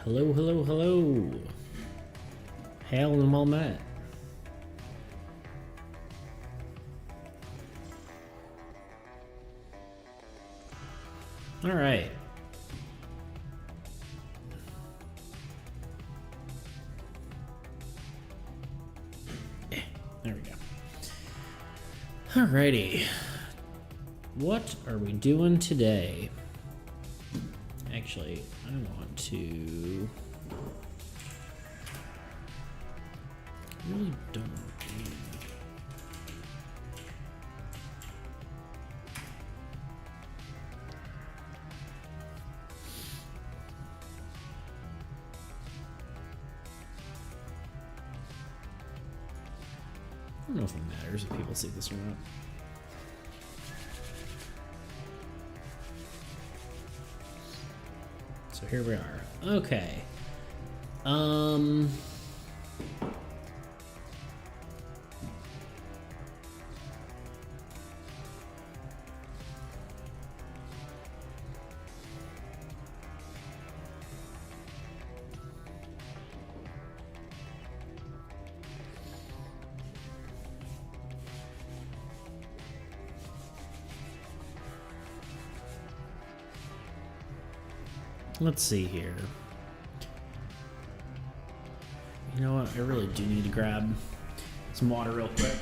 Hello, hello, hello. Hail and well met. All right. There we go. Alrighty. What are we doing today? Actually, I want to... I really don't... I don't know if it matters if people see this or not. So here we are. Okay. Let's see here. You know what? I really do need to grab some water real quick.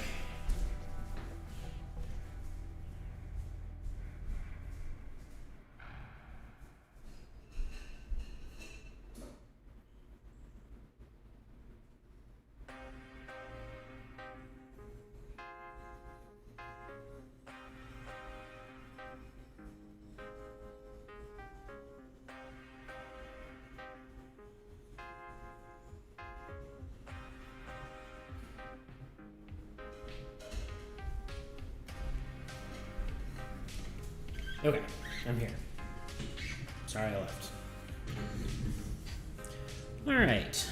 Okay, I'm here. Sorry I left. All right.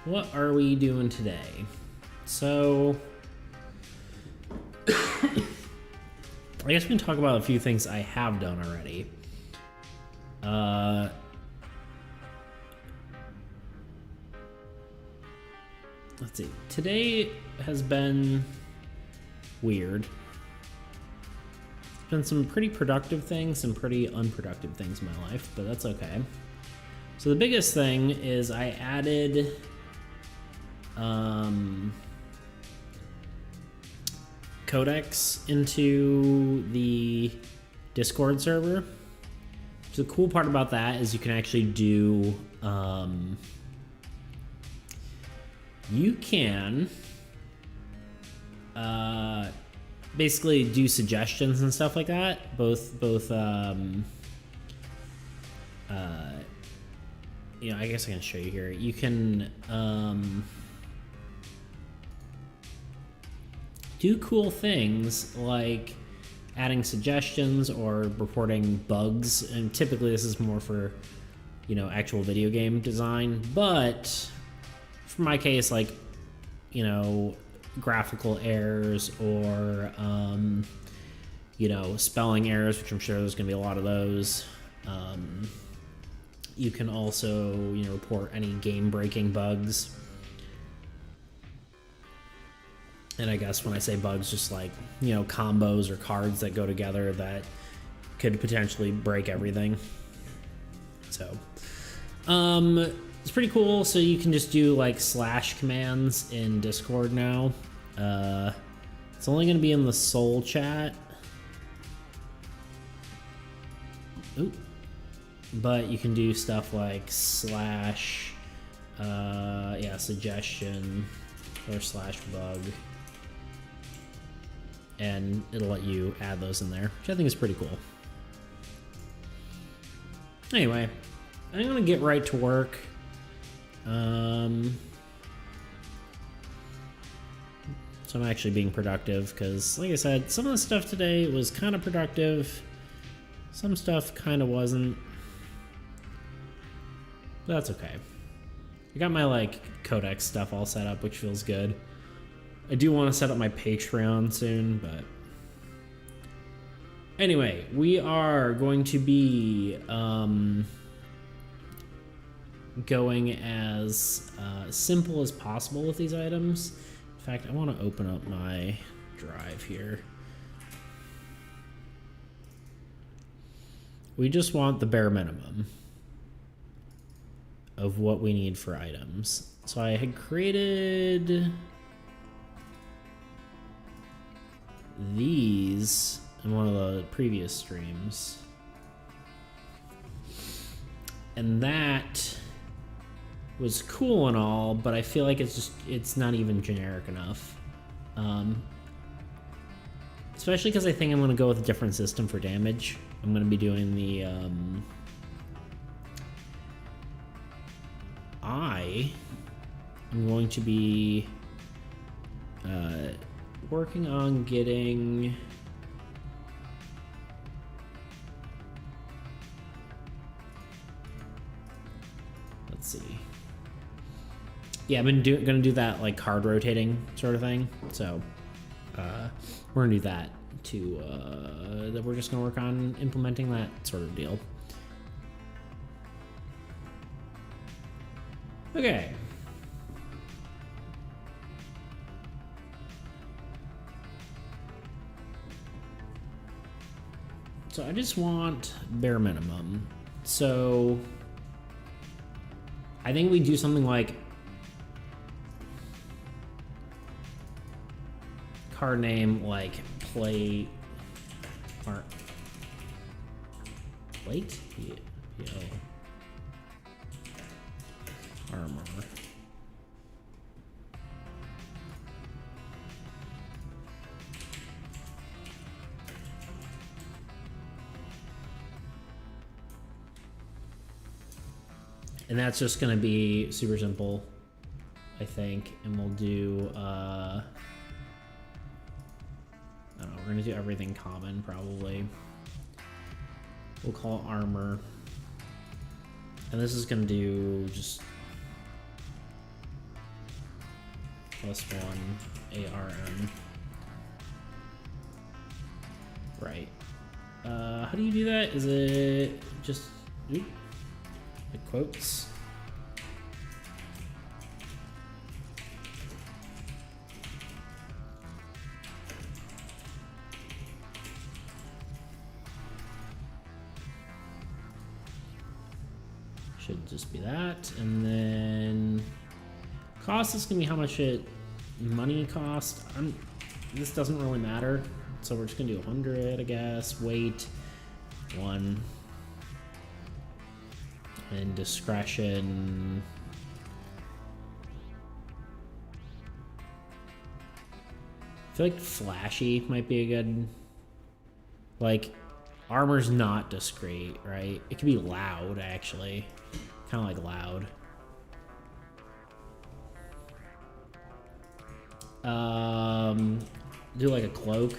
What are we doing today? So, I guess we can talk about a few things I have done already. Let's see. Today has been weird. There's been some pretty productive things, some pretty unproductive things in my life, but that's okay. So the biggest thing is I added codecs into the Discord server. So the cool part about that is you can actually do, you can basically do suggestions and stuff like that. Both, you know, I guess I can show you here. You can do cool things like adding suggestions or reporting bugs, and typically this is more for, you know, actual video game design, but for my case, like, you know, graphical errors or you know, spelling errors, which I'm sure there's gonna be a lot of those. You can also, you know, report any game breaking bugs. And I guess when I say bugs, just like, you know, combos or cards that go together that could potentially break everything. So, it's pretty cool. So you can just do like / commands in Discord now. It's only going to be in the Soul chat. Ooh. But you can do stuff like / suggestion or / bug. And it'll let you add those in there, which I think is pretty cool. Anyway, I'm gonna get right to work. So I'm actually being productive because, like I said, some of the stuff today was kind of productive. Some stuff kind of wasn't. But that's okay. I got my like codex stuff all set up, which feels good. I do want to set up my Patreon soon, but anyway, we are going to be going as simple as possible with these items. In fact, I want to open up my drive here. We just want the bare minimum of what we need for items. So I had created these in one of the previous streams. And that was cool and all, but I feel like it's not even generic enough. Especially because I think I'm going to go with a different system for damage. I'm going to be doing the I am going to be working on getting let's see. Yeah, I've been gonna do that like card rotating sort of thing. So we're gonna do that to that we're just gonna work on implementing that sort of deal. Okay. So I just want bare minimum. So I think we do something like card name like plate or plate? Yeah. Armor. And that's just gonna be super simple, I think. And we'll do I don't know, we're gonna do everything common probably. We'll call it armor. And this is gonna do just +1 ARM. Right. How do you do that? Is it just like quotes? Should just be that, and then cost is gonna be how much money cost. This doesn't really matter, so we're just gonna do 100, I guess. Weight 1, and discretion. I feel like flashy might be a good. Like, armor's not discreet, right? It could be loud, actually. Kind of like loud. Do like a cloak.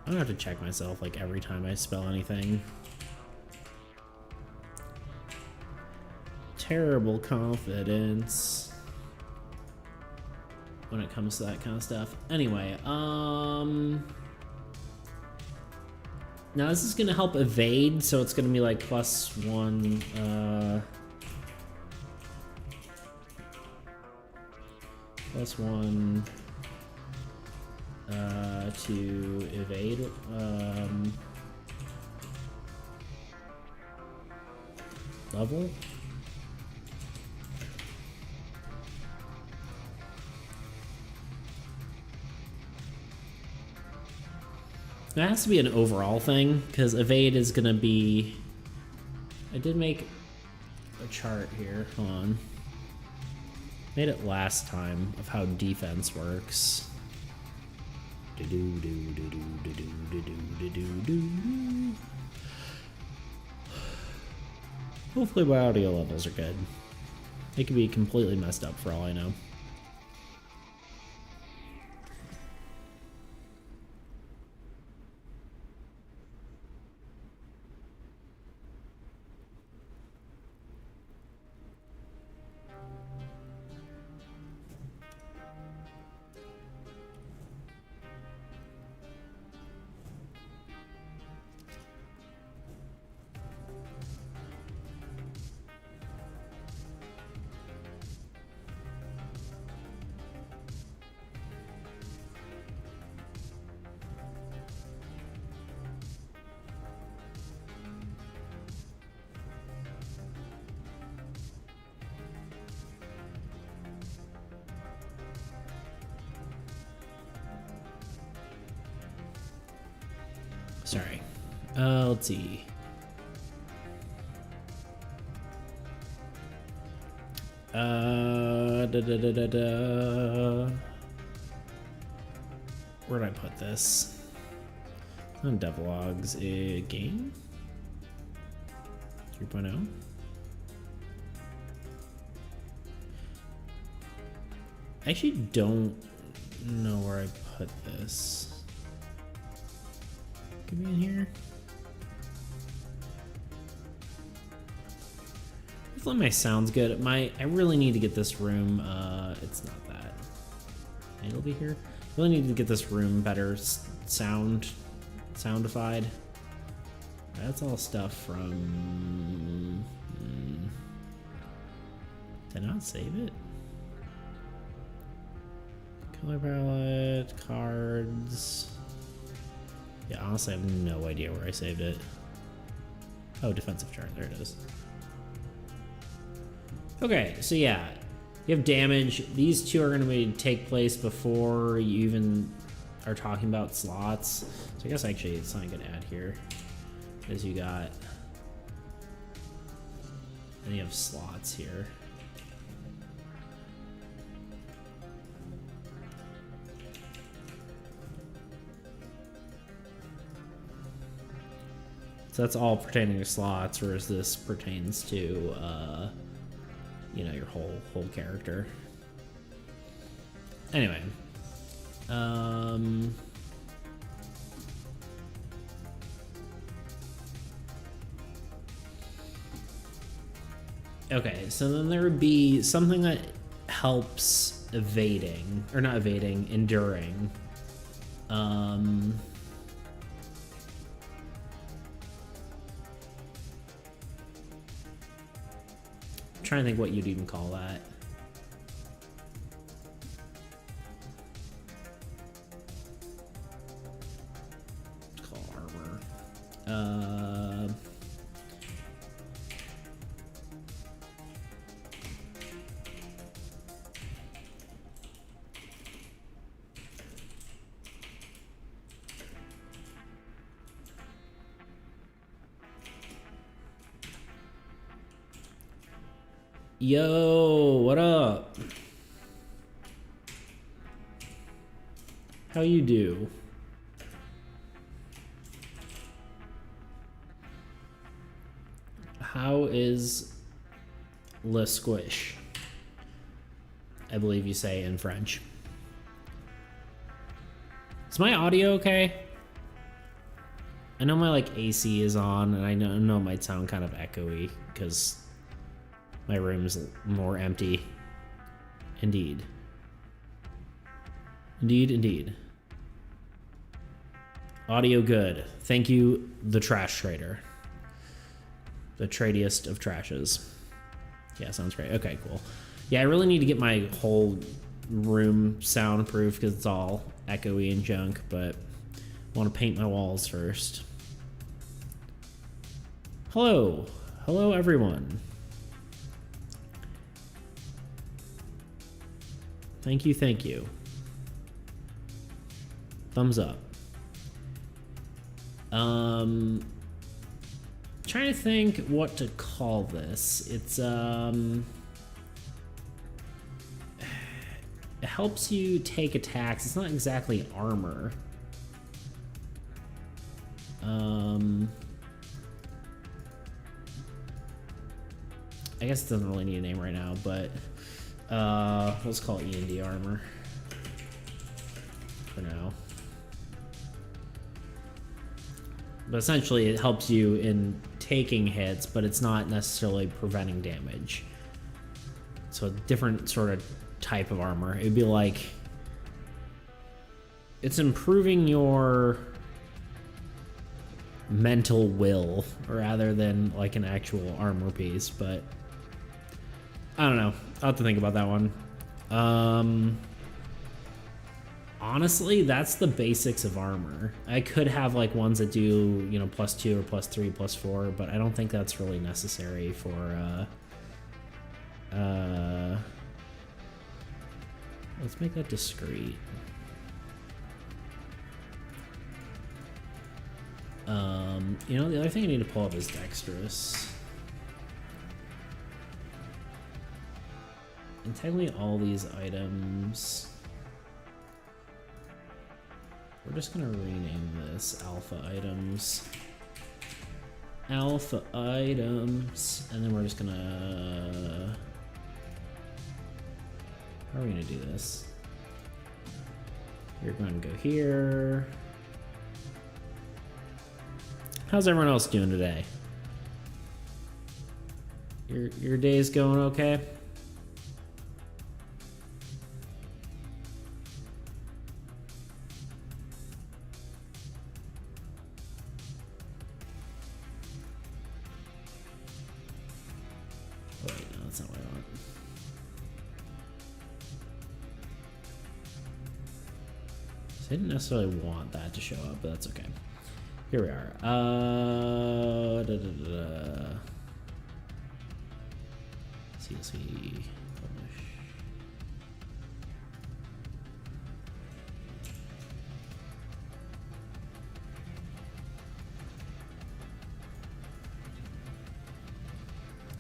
I don't have to check myself like every time I spell anything. Terrible confidence when it comes to that kind of stuff. Anyway, now this is gonna help evade, so it's gonna be like +1, +1 to evade. Level. That has to be an overall thing, because evade is gonna be. I did make a chart here. Hold on. Made it last time of how defense works. Hopefully my audio levels are good. It could be completely messed up for all I know. Sorry. Let's see. Where'd I put this? On devlogs, game 3.0. I actually don't know where I put this. Could be in here. Hopefully my sound's good. I really need to get this room. It's not that. Maybe it'll be here. Really need to get this room better soundified. That's all stuff from. Did I not save it? Color palette, cards. Yeah, honestly, I have no idea where I saved it. Oh, defensive chart. There it is. Okay, so yeah, you have damage. These two are going to take place before you even are talking about slots. So I guess actually it's something I could add here. Because you got, and you have slots here. So that's all pertaining to slots, whereas this pertains to, you know, your whole character. Anyway, okay, so then there would be something that helps evading, or not evading, enduring. I'm trying to think what you'd even call that. It's called armor. Yo, what up? How you do? How is le squish? I believe you say in French. Is my audio okay? I know my like AC is on, and I know it might sound kind of echoey because my room's more empty. Indeed. Indeed. Audio good. Thank you, the trash trader. The tradiest of trashes. Yeah, sounds great. Okay, cool. Yeah, I really need to get my whole room soundproof because it's all echoey and junk, but I want to paint my walls first. Hello. Hello, everyone. Thank you. Thumbs up. Trying to think what to call this. It's it helps you take attacks. It's not exactly armor. I guess it doesn't really need a name right now, but let's call it E&D armor for now. But essentially it helps you in taking hits, but it's not necessarily preventing damage. So a different sort of type of armor. It would be like, it's improving your mental will rather than like an actual armor piece, but I don't know. I'll have to think about that one. Honestly, that's the basics of armor. I could have like ones that do, you know, +2 or +3, +4, but I don't think that's really necessary for let's make that discreet. You know, the other thing I need to pull up is dexterous. And technically all these items... We're just gonna rename this alpha items. Alpha items. And then we're just gonna... How are we gonna do this? You're going to go here. How's everyone else doing today? Your day's going okay? Wait, no, that's not what I want. I didn't necessarily want that to show up, but that's okay. Here we are. CSV publish.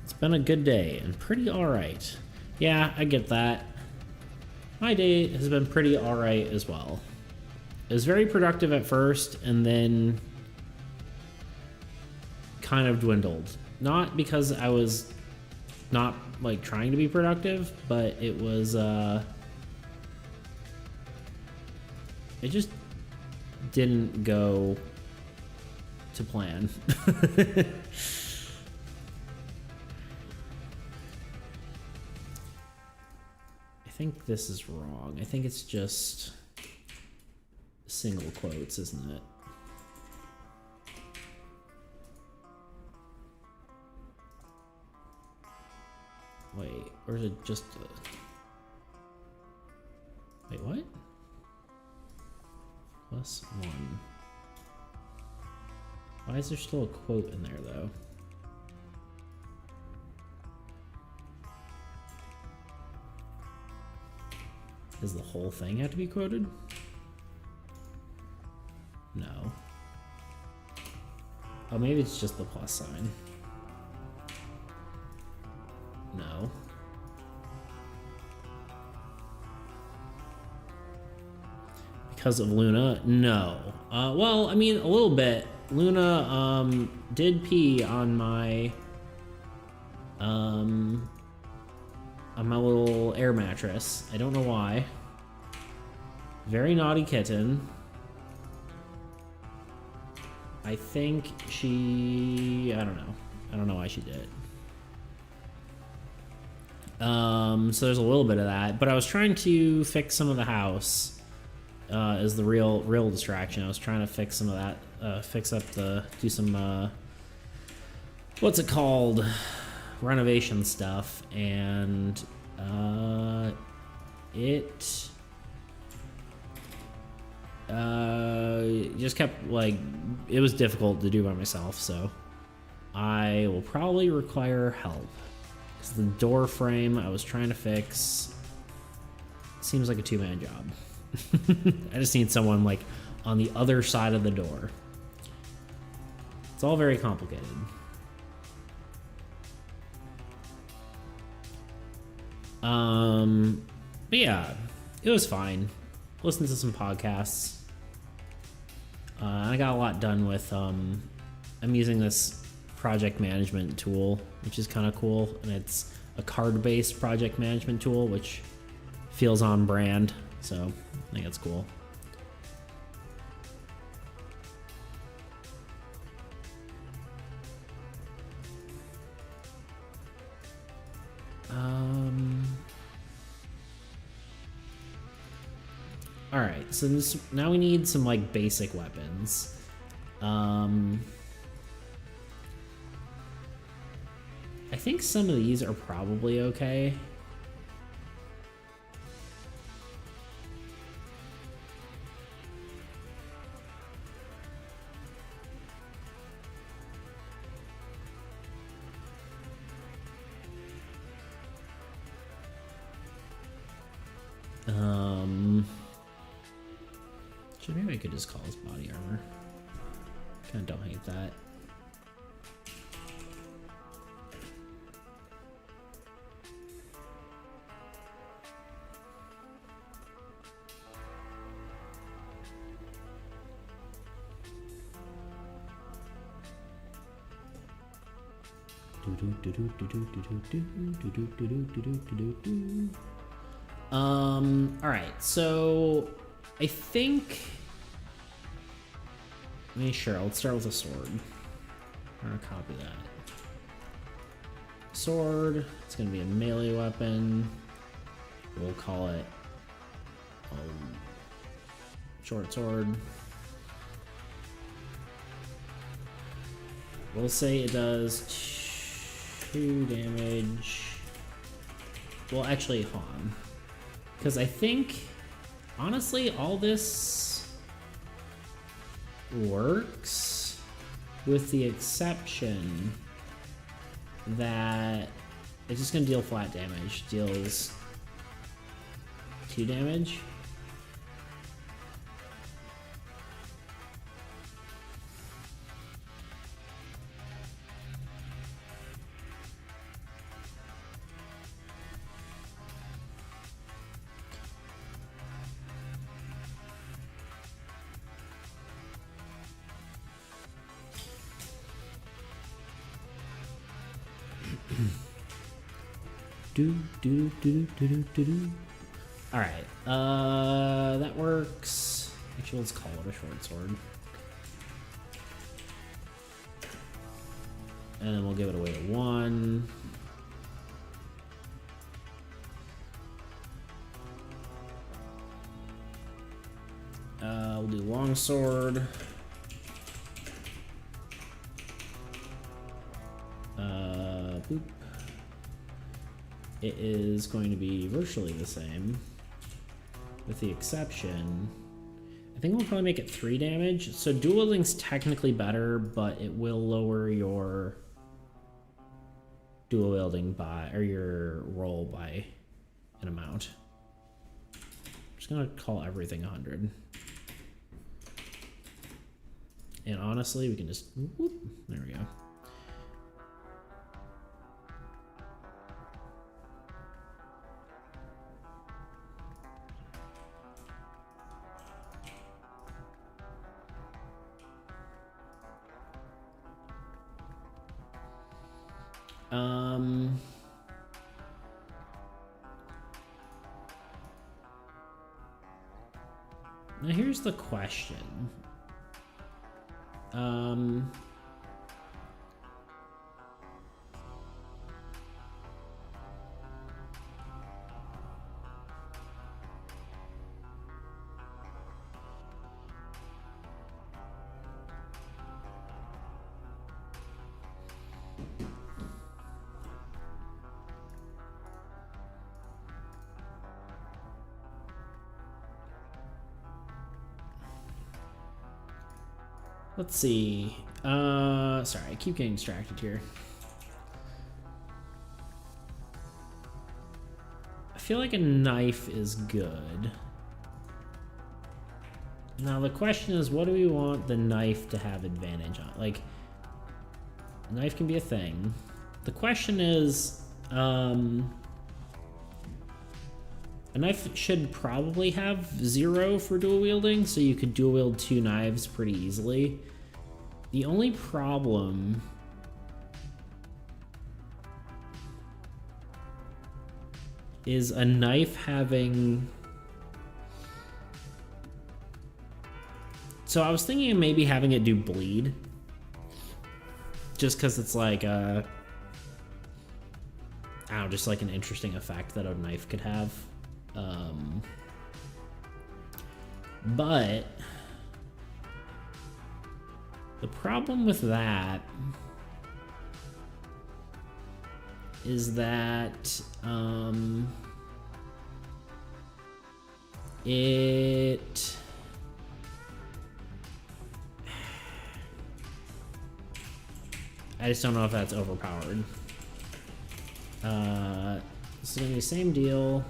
It's been a good day and pretty alright. Yeah, I get that. My day has been pretty alright as well. It was very productive at first, and then kind of dwindled. Not because I was not like trying to be productive, but it was it just didn't go to plan. I think this is wrong. I think it's just single quotes, isn't it? Wait, or is it just wait, what? +1. Why is there still a quote in there, though? Does the whole thing have to be quoted? No. Oh, maybe it's just the plus sign. No. Because of Luna? No. Well, I mean, a little bit. Luna did pee on my little air mattress. I don't know why. Very naughty kitten. I think she... I don't know. I don't know why she did it. So there's a little bit of that, but I was trying to fix some of the house. Is the real distraction. I was trying to fix some of that, do some, what's it called? Renovation stuff, and, it just kept, like, it was difficult to do by myself, so I will probably require help. Because the door frame I was trying to fix seems like a two-man job. I just need someone, like, on the other side of the door. It's all very complicated. But yeah, it was fine. Listened to some podcasts. I got a lot done with, I'm using this project management tool, which is kind of cool, and it's a card-based project management tool, which feels on brand, so I think it's cool. All right, so now we need some like basic weapons. I think some of these are probably okay. Maybe I could just call this body armor. Kinda don't hate that. Alright, so I think, sure, let's start with a sword. I'm gonna copy that. Sword, it's gonna be a melee weapon. We'll call it short sword. We'll say it does 2 damage. Well, actually, hold on. Because I think, honestly, all this works with the exception that it's just going to deal flat damage. Deals 2 damage. Alright, that works. Actually, let's call it a short sword. And then we'll give it away to 1. We'll do long sword. Boop. It is going to be virtually the same, with the exception, I think we'll probably make it 3 damage. So dual wielding's technically better, but it will lower your dual wielding by, or your roll by an amount. I'm just gonna call everything 100. And honestly, we can just, whoop, there we go. Now here's the question. Let's see. Sorry, I keep getting distracted here. I feel like a knife is good. Now the question is, what do we want the knife to have advantage on? Like, a knife can be a thing. The question is, a knife should probably have 0 for dual wielding, so you could dual wield 2 knives pretty easily. The only problem is a knife having... So I was thinking of maybe having it do bleed. Just because it's like a... I don't know, just like an interesting effect that a knife could have. But the problem with that is that it I just don't know if that's overpowered. This is gonna be the same deal.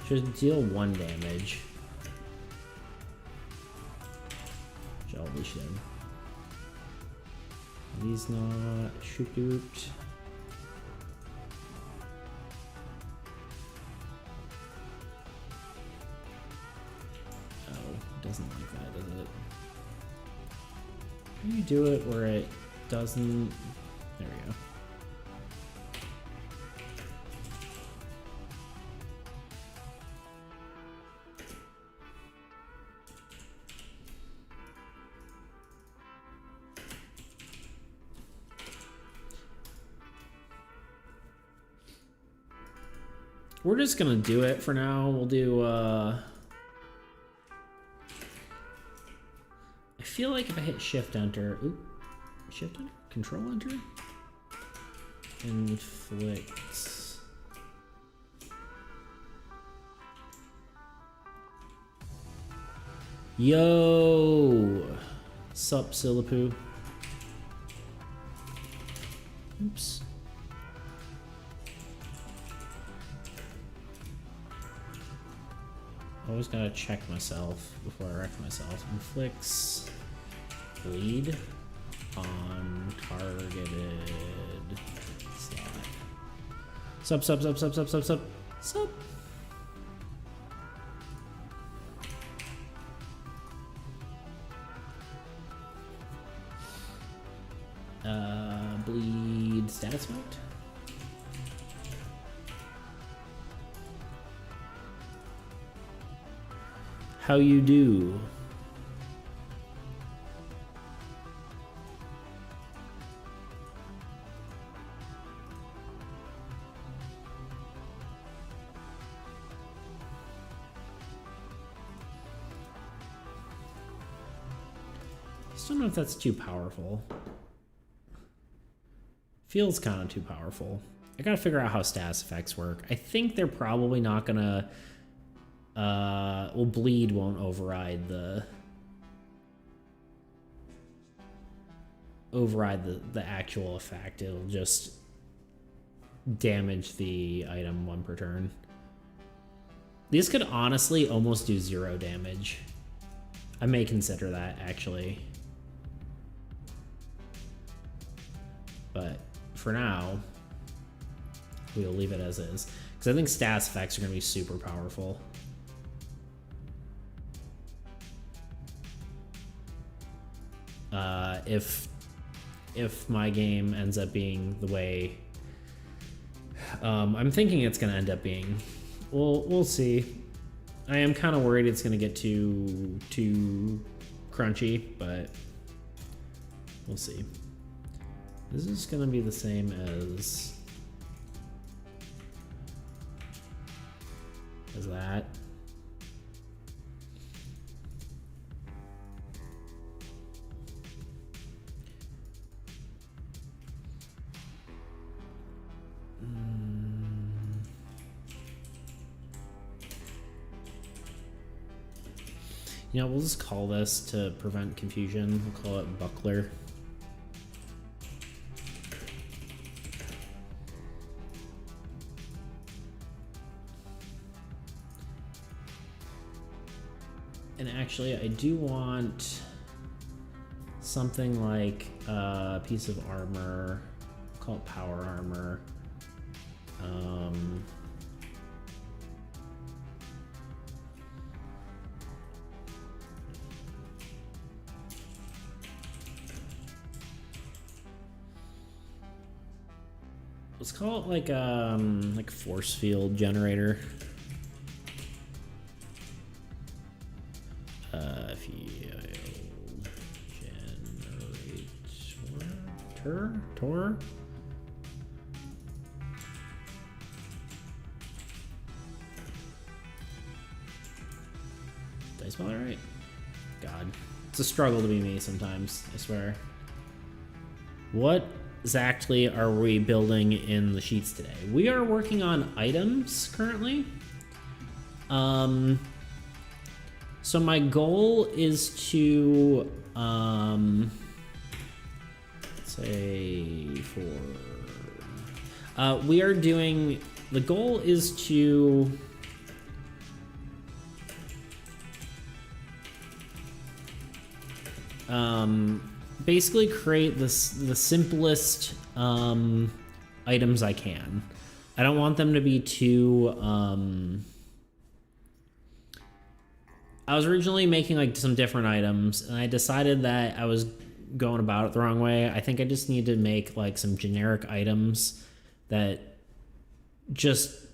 Should deal 1 damage. Which I'll leash them. These not shoot. Oh, it doesn't like that, does it? Can you do it where it doesn't? There we go. We're just gonna do it for now. We'll do, I feel like if I hit Shift Enter, oop, Shift Enter? Control Enter? Inflicts. Yo! Sup, Silipoo? Oops. Always gotta check myself before I wreck myself. Inflicts bleed on targeted slot. Sup. Bleed status effect. How you do? Just don't know if that's too powerful. Feels kind of too powerful. I gotta figure out how status effects work. I think they're probably not gonna well, bleed won't override the actual effect. It'll just damage the item 1 per turn. These could honestly almost do 0 damage. I may consider that, actually. But for now, we'll leave it as is. Because I think status effects are going to be super powerful. If my game ends up being the way I'm thinking it's gonna end up being, we'll see. I am kind of worried it's gonna get too crunchy, but we'll see. This is gonna be the same as that. You know, we'll just call this, to prevent confusion, we'll call it Buckler. And actually, I do want something like a piece of armor, call it power armor. Let's call it like force field generator. Field generator. Did I spell it right? God, it's a struggle to be me sometimes, I swear. What exactly are we building in the sheets today? We are working on items currently. So my goal is to say we are doing, the goal is to basically create the simplest items I can. I don't want them to be too I was originally making like some different items, and I decided that I was going about it the wrong way. I think I just need to make like some generic items that just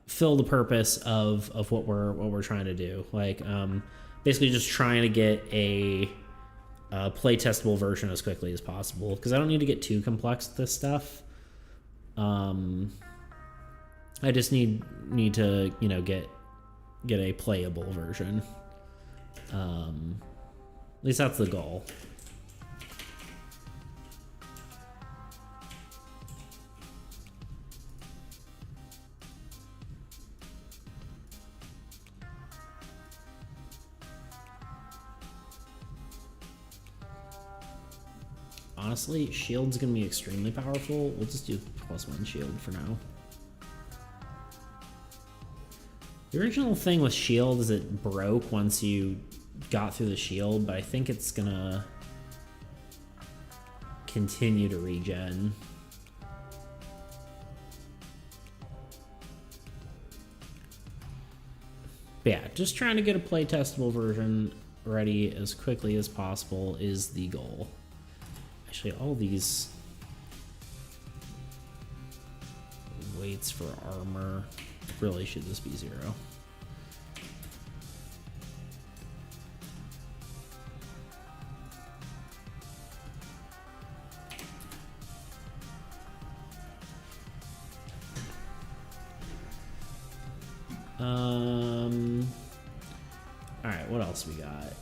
fill the purpose of what we're trying to do. Like basically just trying to get a play testable version as quickly as possible, because I don't need to get too complex with this stuff. I just need to, you know, get a playable version. At least that's the goal. Honestly, shield's gonna be extremely powerful. We'll just do +1 shield for now. The original thing with shield is it broke once you got through the shield, but I think it's gonna continue to regen. But yeah, just trying to get a play testable version ready as quickly as possible is the goal. Actually, all these weights for armor really should just be 0. All right, what else we got?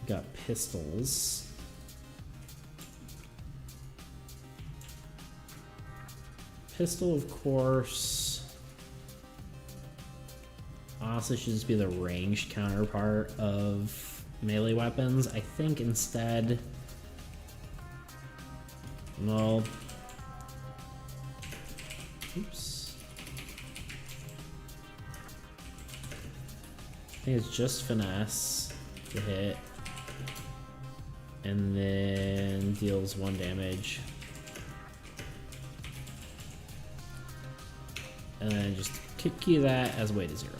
Got pistols. Pistol, of course. Honestly, should just be the ranged counterpart of melee weapons. I think instead, well, oops. I think it's just finesse to hit, and then deals 1 damage. And then just key that as weight to 0.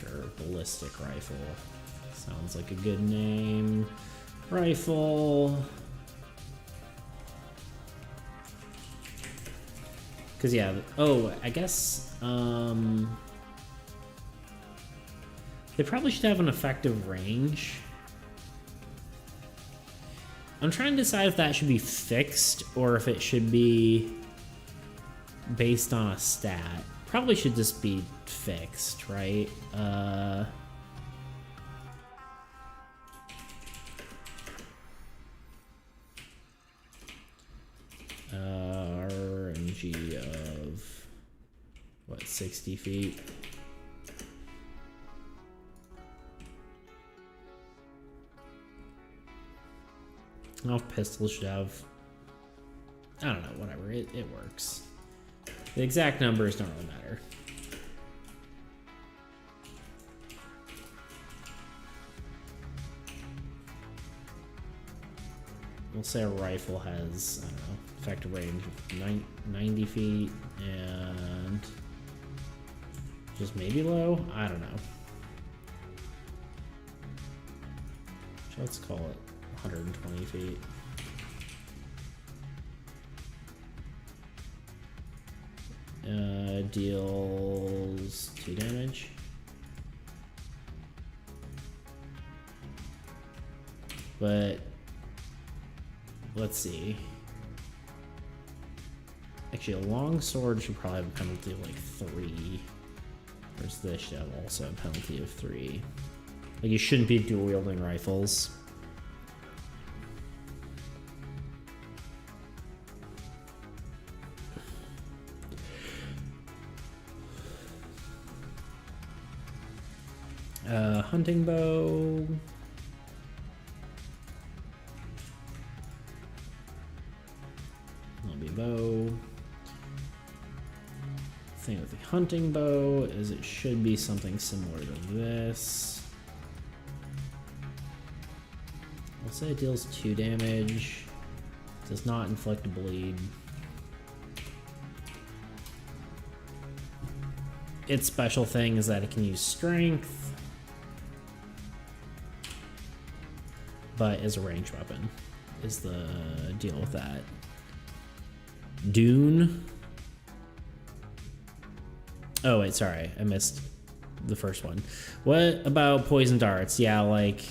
Sure, ballistic rifle. Sounds like a good name. Rifle. Cause yeah, oh, I guess, they probably should have an effective range. I'm trying to decide if that should be fixed or if it should be based on a stat. Probably should just be fixed, right? RNG of what, 60 feet? All pistols should have, I don't know, whatever, it works. The exact numbers don't really matter. We'll say a rifle has, I don't know, effective range of 90 feet and just maybe low? I don't know. So let's call it 120 feet. Deals 2 damage. But let's see. Actually, a long sword should probably have a penalty of like 3. Whereas this should have also a penalty of 3. Like, you shouldn't be dual wielding rifles. Hunting bow. That'll be bow. thing with the hunting bow is it should be something similar to this. I'll say it deals 2 damage, does not inflict a bleed. Its special thing is that it can use strength, but is a ranged weapon, is the deal with that. Dune. Oh wait, sorry, I missed the first one. What about poison darts? Yeah, like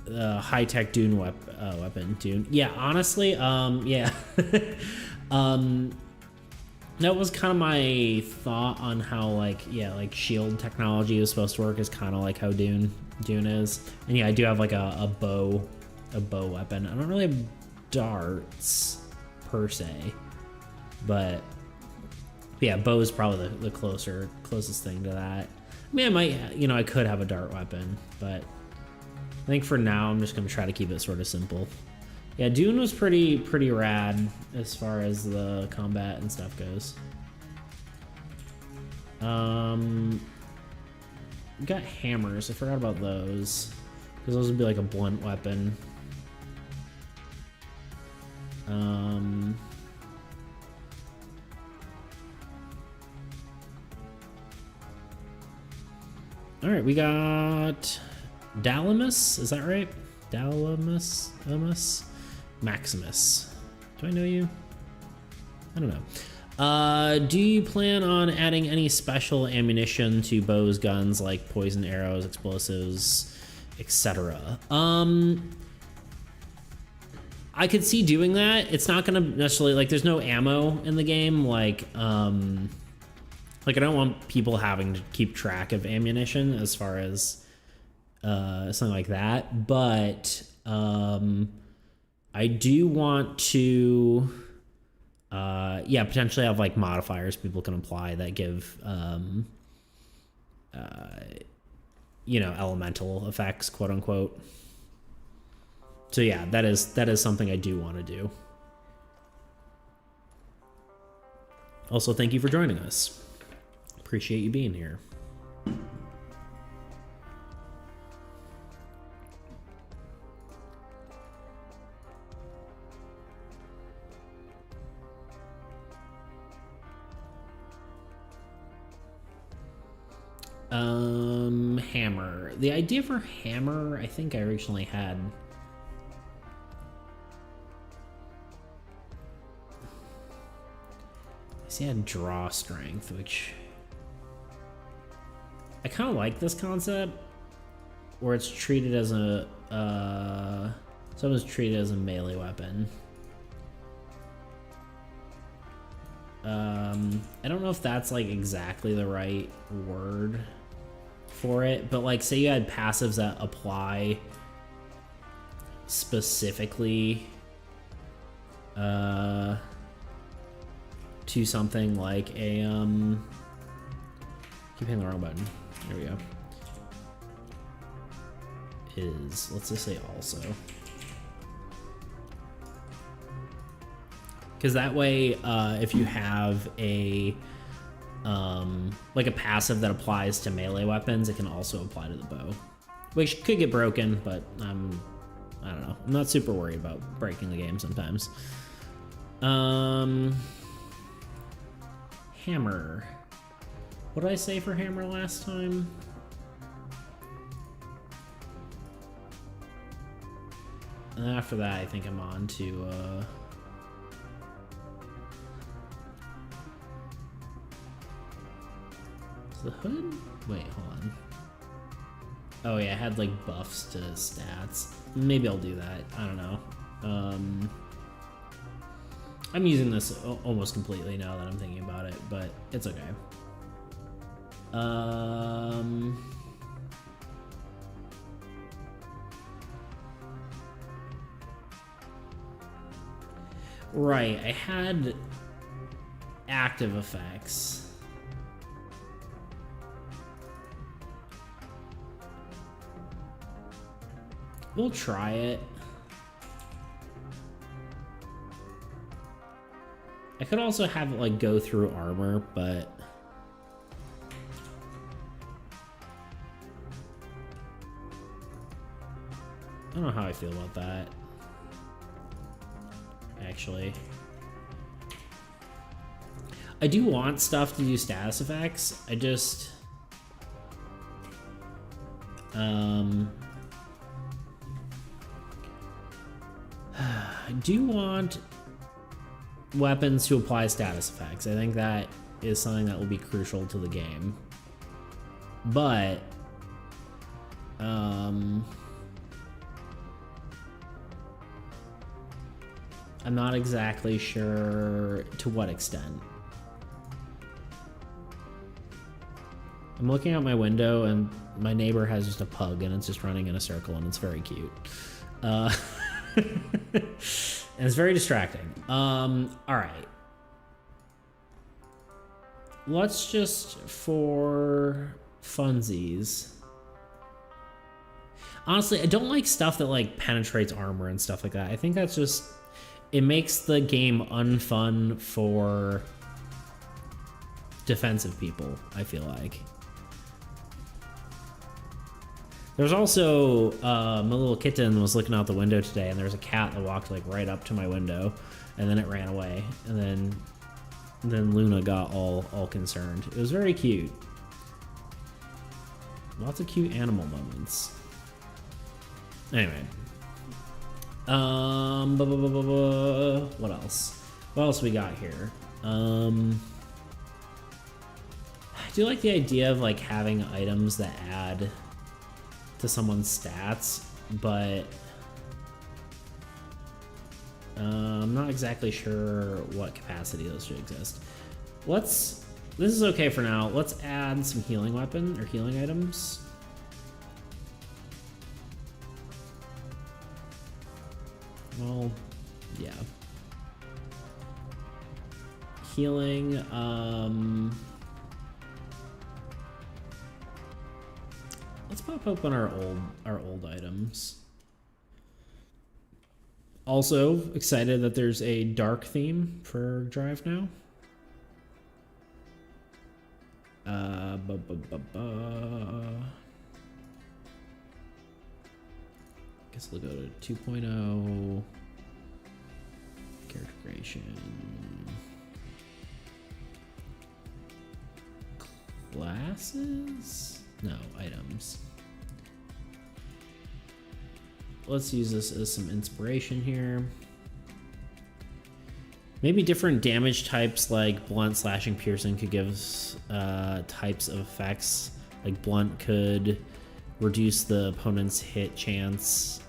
high-tech Dune weapon. Dune. Yeah, honestly, yeah. That was kind of my thought on how, like, yeah, like shield technology is supposed to work, is kind of like how Dune is. And yeah, I do have like a bow weapon. I don't really have darts per se, but yeah, bow is probably the closest thing to that. I mean, I might, you know, I could have a dart weapon, but I think for now I'm just gonna try to keep it sort of simple. Yeah, Dune was pretty rad as far as the combat and stuff goes. We got hammers. I forgot about those, because those would be like a blunt weapon. All right, we got Dalamus. Is that right? Dalamus? Maximus. Do I know you? I don't know. Do you plan on adding any special ammunition to bows, guns, like poison arrows, explosives, etc.? I could see doing that. It's not gonna necessarily, like, there's no ammo in the game. Like I don't want people having to keep track of ammunition as far as something like that. But I do want to, yeah, potentially have like modifiers people can apply that give, you know, elemental effects, quote unquote. So yeah, that is something I do want to do. Also, thank you for joining us. Appreciate you being here. Hammer. The idea for hammer, I think I originally had. I see I had draw strength, which I kind of like this concept, where it's treated as a someone's treated as a melee weapon. I don't know if that's like exactly the right word for it, but like say you had passives that apply specifically to something like a keep hitting the wrong button. There we go. Is, let's just say also. Because that way, if you have a like a passive that applies to melee weapons, it can also apply to the bow, which could get broken, but I don't know. I'm not super worried about breaking the game sometimes. Hammer. What did I say for hammer last time? And after that, I think I'm on to the hood? Wait, hold on. Oh yeah, I had like buffs to stats. Maybe I'll do that. I don't know. I'm using this almost completely now that I'm thinking about it, but it's okay. Right, I had active effects. We'll try it. I could also have it like go through armor, but I don't know how I feel about that. Actually. I do want stuff to do status effects. I just... I do want weapons to apply status effects. I think that is something that will be crucial to the game. But... I'm not exactly sure to what extent. I'm looking out my window and my neighbor has just a pug and it's just running in a circle and it's very cute. And it's very distracting. All right. Let's just, for funsies. Honestly, I don't like stuff that like penetrates armor and stuff like that. I think that's just, it makes the game unfun for defensive people, I feel like. There's also, my little kitten was looking out the window today and there's a cat that walked like right up to my window and then it ran away and then Luna got all concerned. It was very cute. Lots of cute animal moments. Anyway. What else? What else we got here? I do like the idea of like having items that add to someone's stats, but I'm not exactly sure what capacity those should exist. This is okay for now. Let's add some healing weapon or healing items. Well, yeah. Healing, let's pop open our old items. Also excited that there's a dark theme for Drive now. Guess we'll go to 2.0 character creation. Classes? No, items. Let's use this as some inspiration here. Maybe different damage types like blunt, slashing, piercing could give us types of effects. Like blunt could reduce the opponent's hit chance.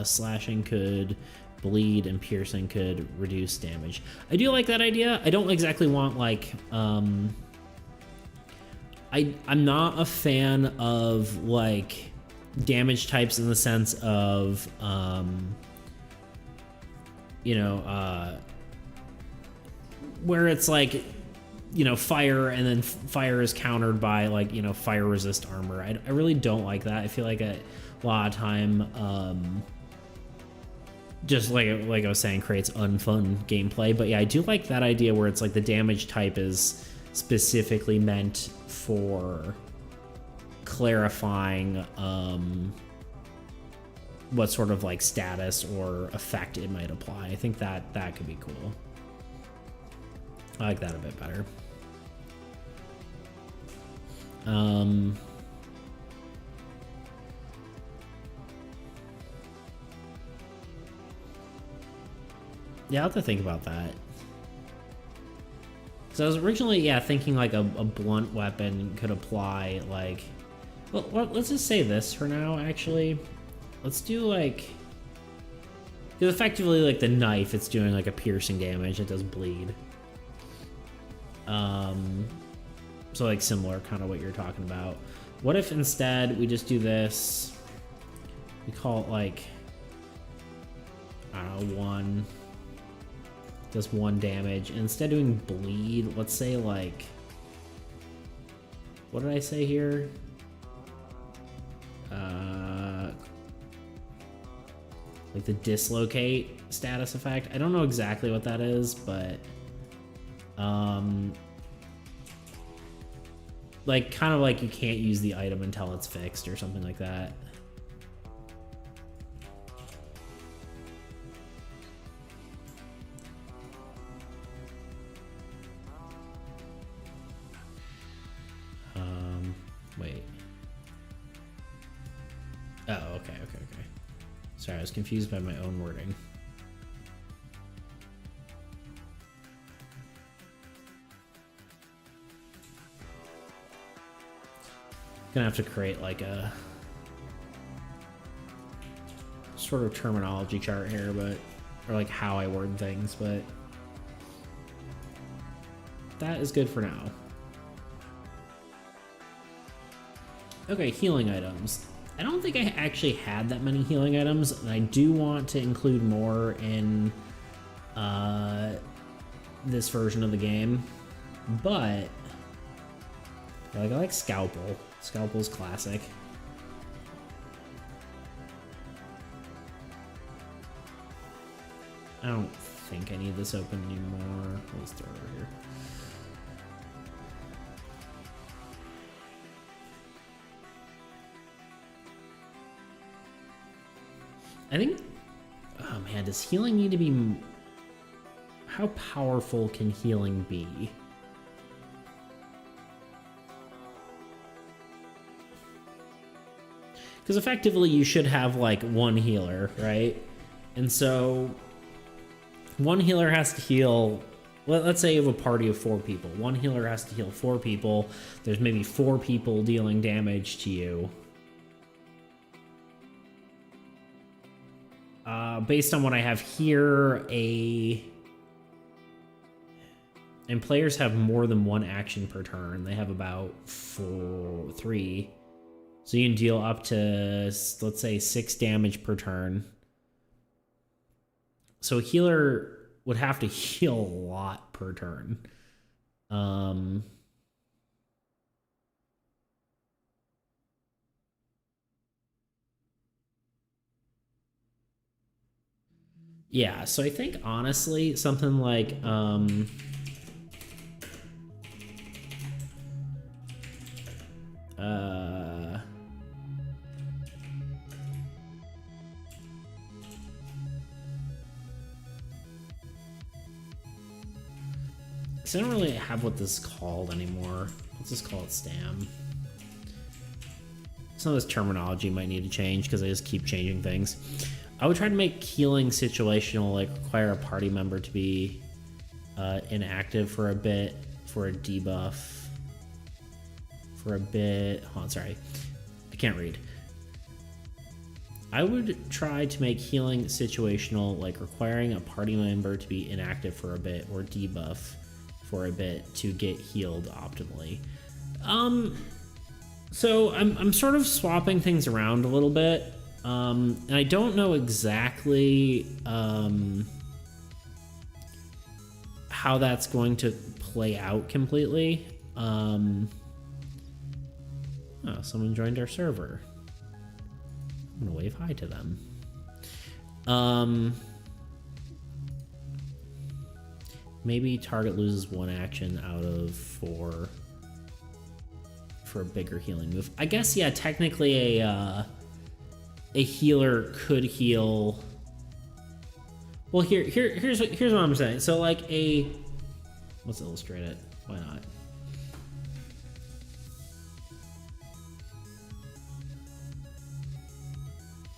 Slashing could bleed, and piercing could reduce damage. I do like that idea. I don't exactly want like I'm not a fan of like damage types in the sense of where it's like, you know, fire and then fire is countered by like, you know, fire resist armor. I really don't like that. I feel like a lot of time just like I was saying, creates unfun gameplay. But yeah, I do like that idea where it's like the damage type is specifically meant for clarifying what sort of like status or effect it might apply. I think that could be cool. I like that a bit better. Yeah, I'll have to think about that. So I was originally, thinking like a blunt weapon could apply like... Well, let's just say this for now, actually. Let's do like... Because effectively, like the knife, it's doing like a piercing damage. It does bleed. So like similar, kind of what you're talking about. What if instead we just do this? We call it like... I don't know, 1... Does 1 damage. And instead of doing bleed, let's say like... What did I say here? Like the dislocate status effect. I don't know exactly what that is, but like kind of like you can't use the item until it's fixed or something like that. Oh, okay. Sorry, I was confused by my own wording. Gonna have to create like a sort of terminology chart here, but or like how I word things, but that is good for now. Okay, healing items. I don't think I actually had that many healing items, and I do want to include more in this version of the game, but like I like Scalpel. Scalpel's classic. I don't think I need this open anymore. Let's throw it over here. I think, oh man, does healing need to be, how powerful can healing be? Because effectively you should have like one healer, right? And so one healer has to heal, let's say you have a party of 4 people. One healer has to heal 4 people. There's maybe 4 people dealing damage to you. Based on what I have here, and players have more than 1 action per turn. They have about 3. So you can deal up to, let's say, 6 damage per turn. So a healer would have to heal a lot per turn. Yeah, so I think honestly something like so I don't really have what this is called anymore. Let's just call it STAM. Some of this terminology might need to change because I just keep changing things. I would try to make healing situational, like require a party member to be inactive for a bit for a debuff. For a bit. Hold on, sorry. I can't read. I would try to make healing situational, like requiring a party member to be inactive for a bit or debuff for a bit to get healed optimally. So I'm sort of swapping things around a little bit. And I don't know exactly how that's going to play out completely. Oh, someone joined our server. I'm gonna wave hi to them. Maybe target loses 1 action out of 4 for a bigger healing move. I guess, yeah, technically a healer could heal. Well, here's what I'm saying. So like let's illustrate it. Why not?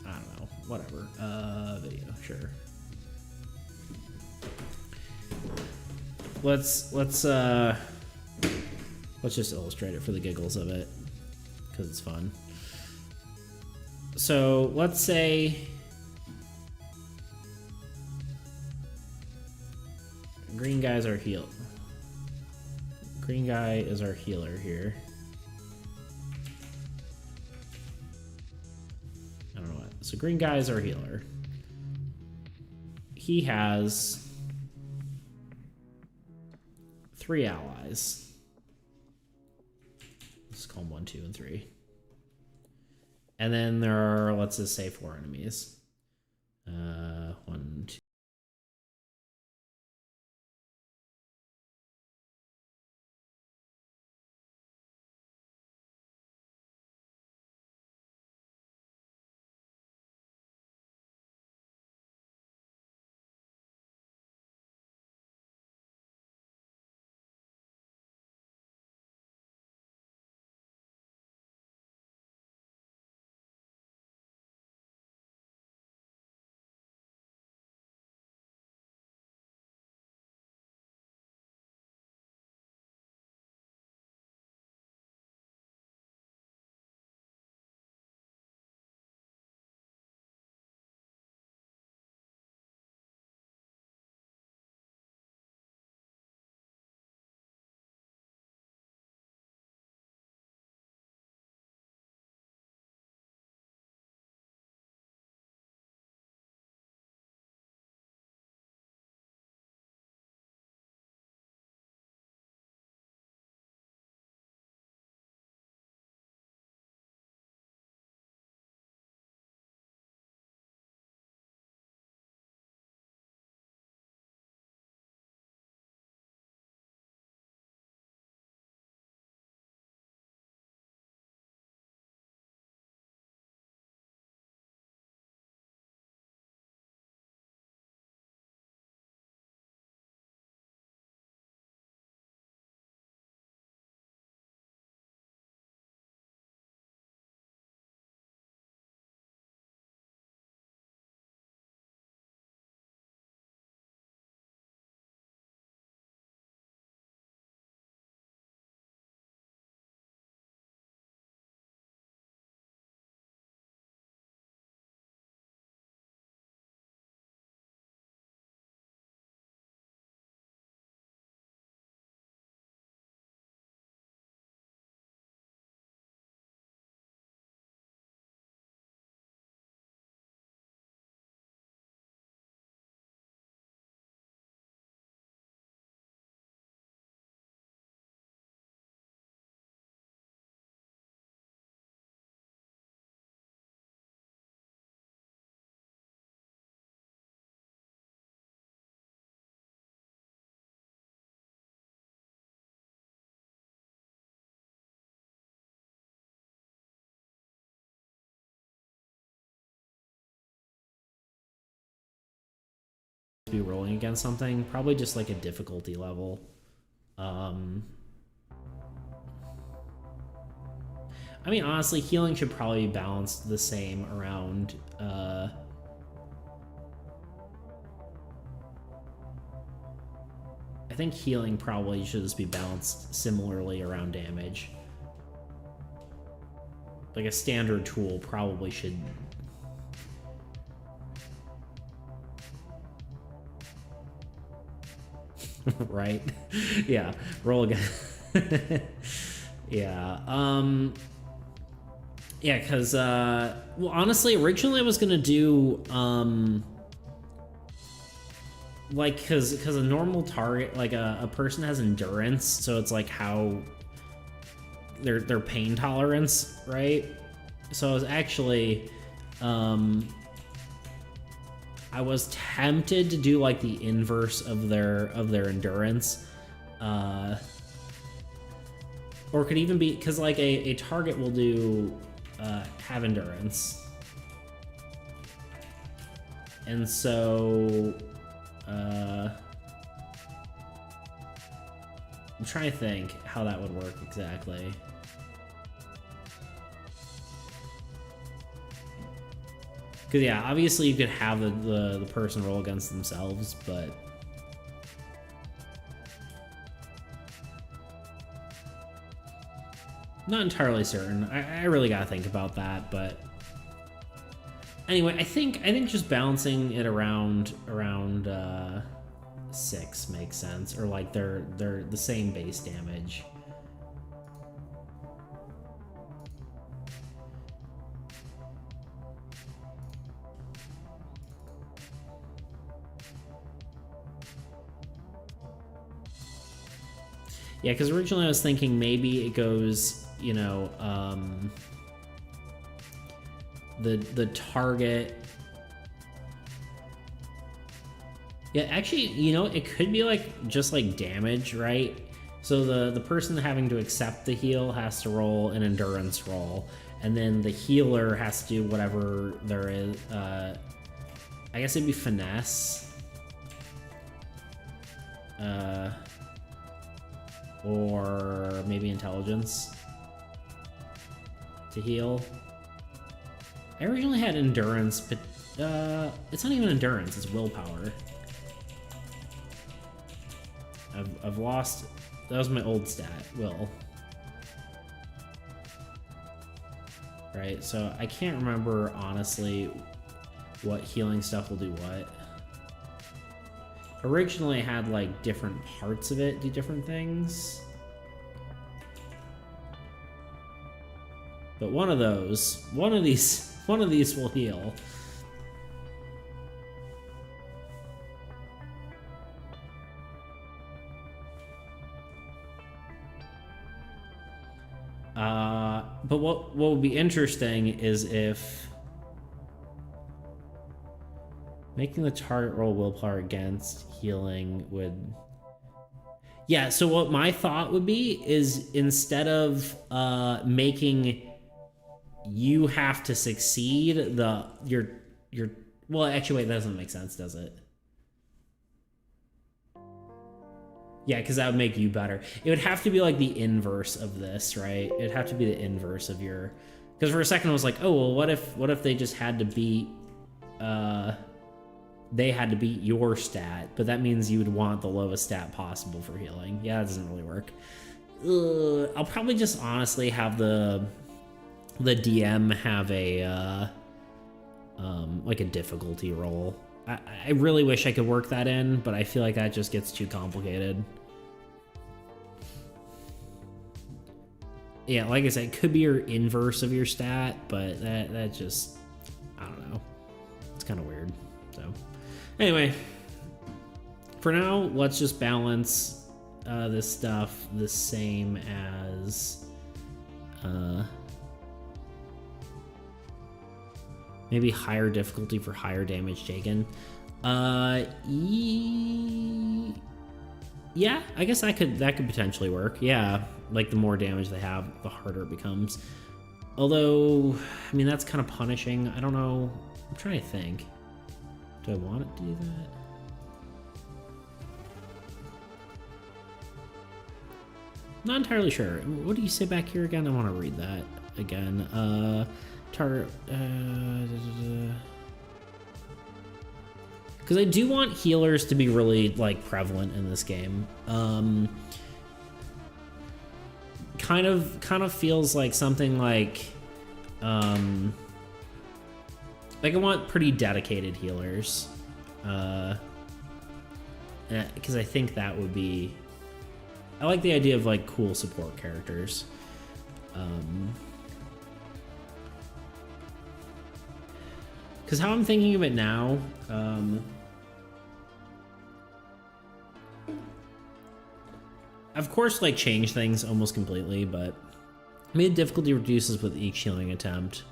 I don't know. Whatever. Video, sure. Let's just illustrate it for the giggles of it, because it's fun. So let's say green guys are healed. Green guy is our healer here. I don't know what. So green guy is our healer. He has 3 allies. Let's call them 1, 2, and 3. And then there are, let's just say, 4 enemies. 1, 2. be rolling against something, probably just like a difficulty level. I mean, honestly, healing should probably be balanced the same around, I think healing probably should just be balanced similarly around damage. Like a standard tool probably should... right? Yeah, roll again. Yeah, yeah, because, well, honestly, originally I was gonna do, like, because a normal target, like a person has endurance, so it's like how their pain tolerance, right? So I was actually, I was tempted to do like the inverse of their endurance, or it could even be because like a target will do have endurance, and so I'm trying to think how that would work exactly. Because, yeah, obviously you could have the person roll against themselves, but... not entirely certain. I really gotta think about that, but... Anyway, I think just balancing it around 6 makes sense. Or, like, they're the same base damage. Yeah, because originally I was thinking maybe it goes, you know, the target. Yeah, actually, you know, it could be like just like damage, right? So the person having to accept the heal has to roll an endurance roll, and then the healer has to do whatever there is. I guess it'd be finesse. Or maybe intelligence to heal. I originally had endurance, but it's not even endurance, it's willpower. I've lost... That was my old stat, will. Right, so I can't remember, honestly, what healing stuff will do what. Originally I had like different parts of it do different things. But one of these will heal. But what would be interesting is if making the target roll willpower against healing would... Yeah, so what my thought would be is instead of making you have to succeed, your well, actually, wait, that doesn't make sense, does it? Yeah, because that would make you better. It would have to be like the inverse of this, right? It'd have to be the inverse of your... Because for a second I was like, oh, well, what if they just had to beat... they had to beat your stat, but that means you would want the lowest stat possible for healing. Yeah, that doesn't really work. I'll probably just honestly have the DM have a like a difficulty roll. I really wish I could work that in, but I feel like that just gets too complicated. Yeah, like I said, it could be your inverse of your stat, but that just, I don't know. It's kind of weird, so... Anyway, for now, let's just balance this stuff the same as maybe higher difficulty for higher damage taken. Yeah, I guess that could potentially work. Yeah, like the more damage they have, the harder it becomes. Although, I mean, that's kind of punishing. I don't know. I'm trying to think. Do I want it to do that? Not entirely sure. What do you say back here again? I want to read that again. Target. Because I do want healers to be really like prevalent in this game. Kind of feels like something like I want pretty dedicated healers. Because I think that would be. I like the idea of like cool support characters. Because how I'm thinking of it now, of course, like change things almost completely, but maybe difficulty reduces with each healing attempt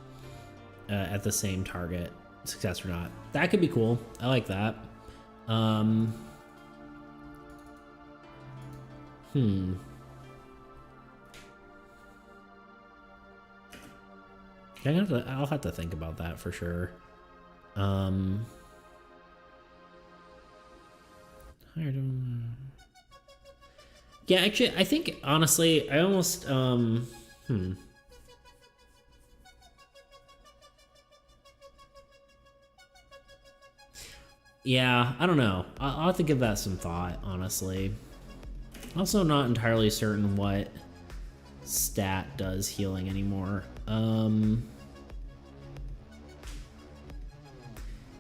at the same target, success or not. That could be cool. I like that. I'll have to think about that for sure. Yeah, actually, I think honestly, I almost Yeah, I don't know. I'll have to give that some thought, honestly. Also not entirely certain what stat does healing anymore.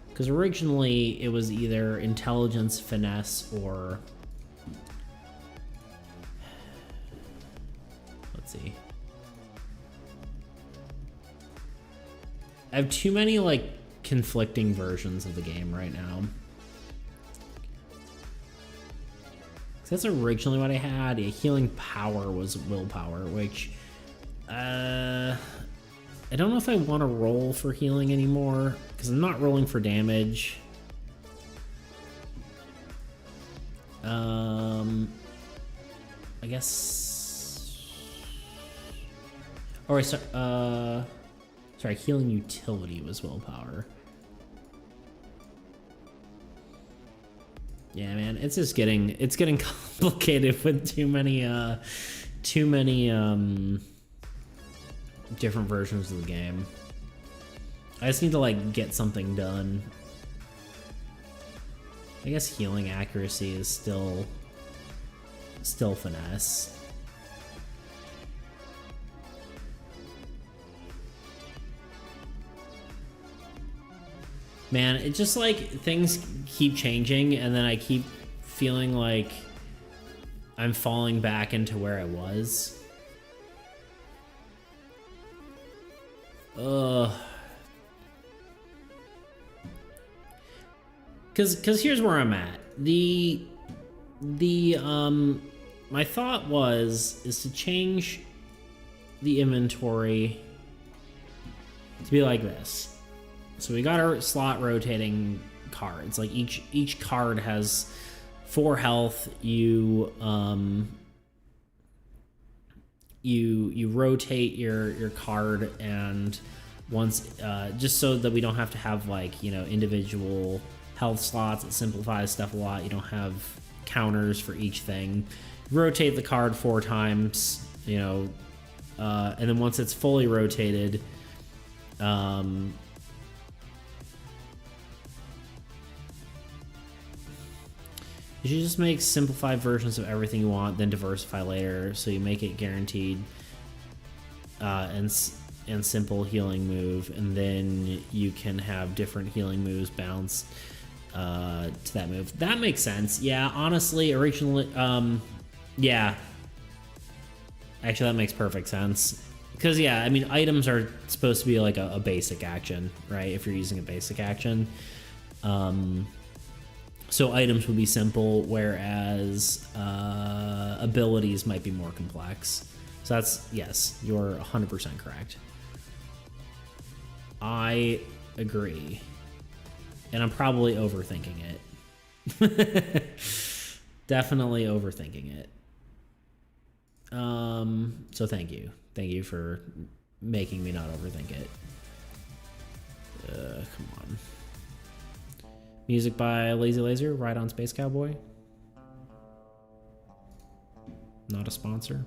Because originally it was either intelligence, finesse, or... Let's see. I have too many, like, conflicting versions of the game right now. That's originally what I had. A healing power was willpower, which I don't know if I want to roll for healing anymore because I'm not rolling for damage. I guess. Or sorry, healing utility was willpower. Yeah, man, it's getting complicated with too many different versions of the game. I just need to like get something done. I guess healing accuracy is still finesse. Man, it's just like things keep changing and then I keep feeling like I'm falling back into where I was. Cause here's where I'm at. My thought is to change the inventory to be like this. So we got our slot rotating cards. Like each card has 4 health. You rotate your card, and once just so that we don't have to have like individual health slots. It simplifies stuff a lot. You don't have counters for each thing. Rotate the card 4 times. And then once it's fully rotated. You should just make simplified versions of everything you want, then diversify later, so you make it guaranteed and simple healing move, and then you can have different healing moves bounce to that move. That makes sense. Yeah, honestly, originally, yeah. Actually, that makes perfect sense. Because, yeah, I mean, items are supposed to be like a basic action, right? If you're using a basic action. So items would be simple, whereas abilities might be more complex. So that's, yes, you're 100% correct. I agree. And I'm probably overthinking it. Definitely overthinking it. So thank you. Thank you for making me not overthink it. Come on. Music by Lazy Laser, Ride on Space Cowboy. Not a sponsor.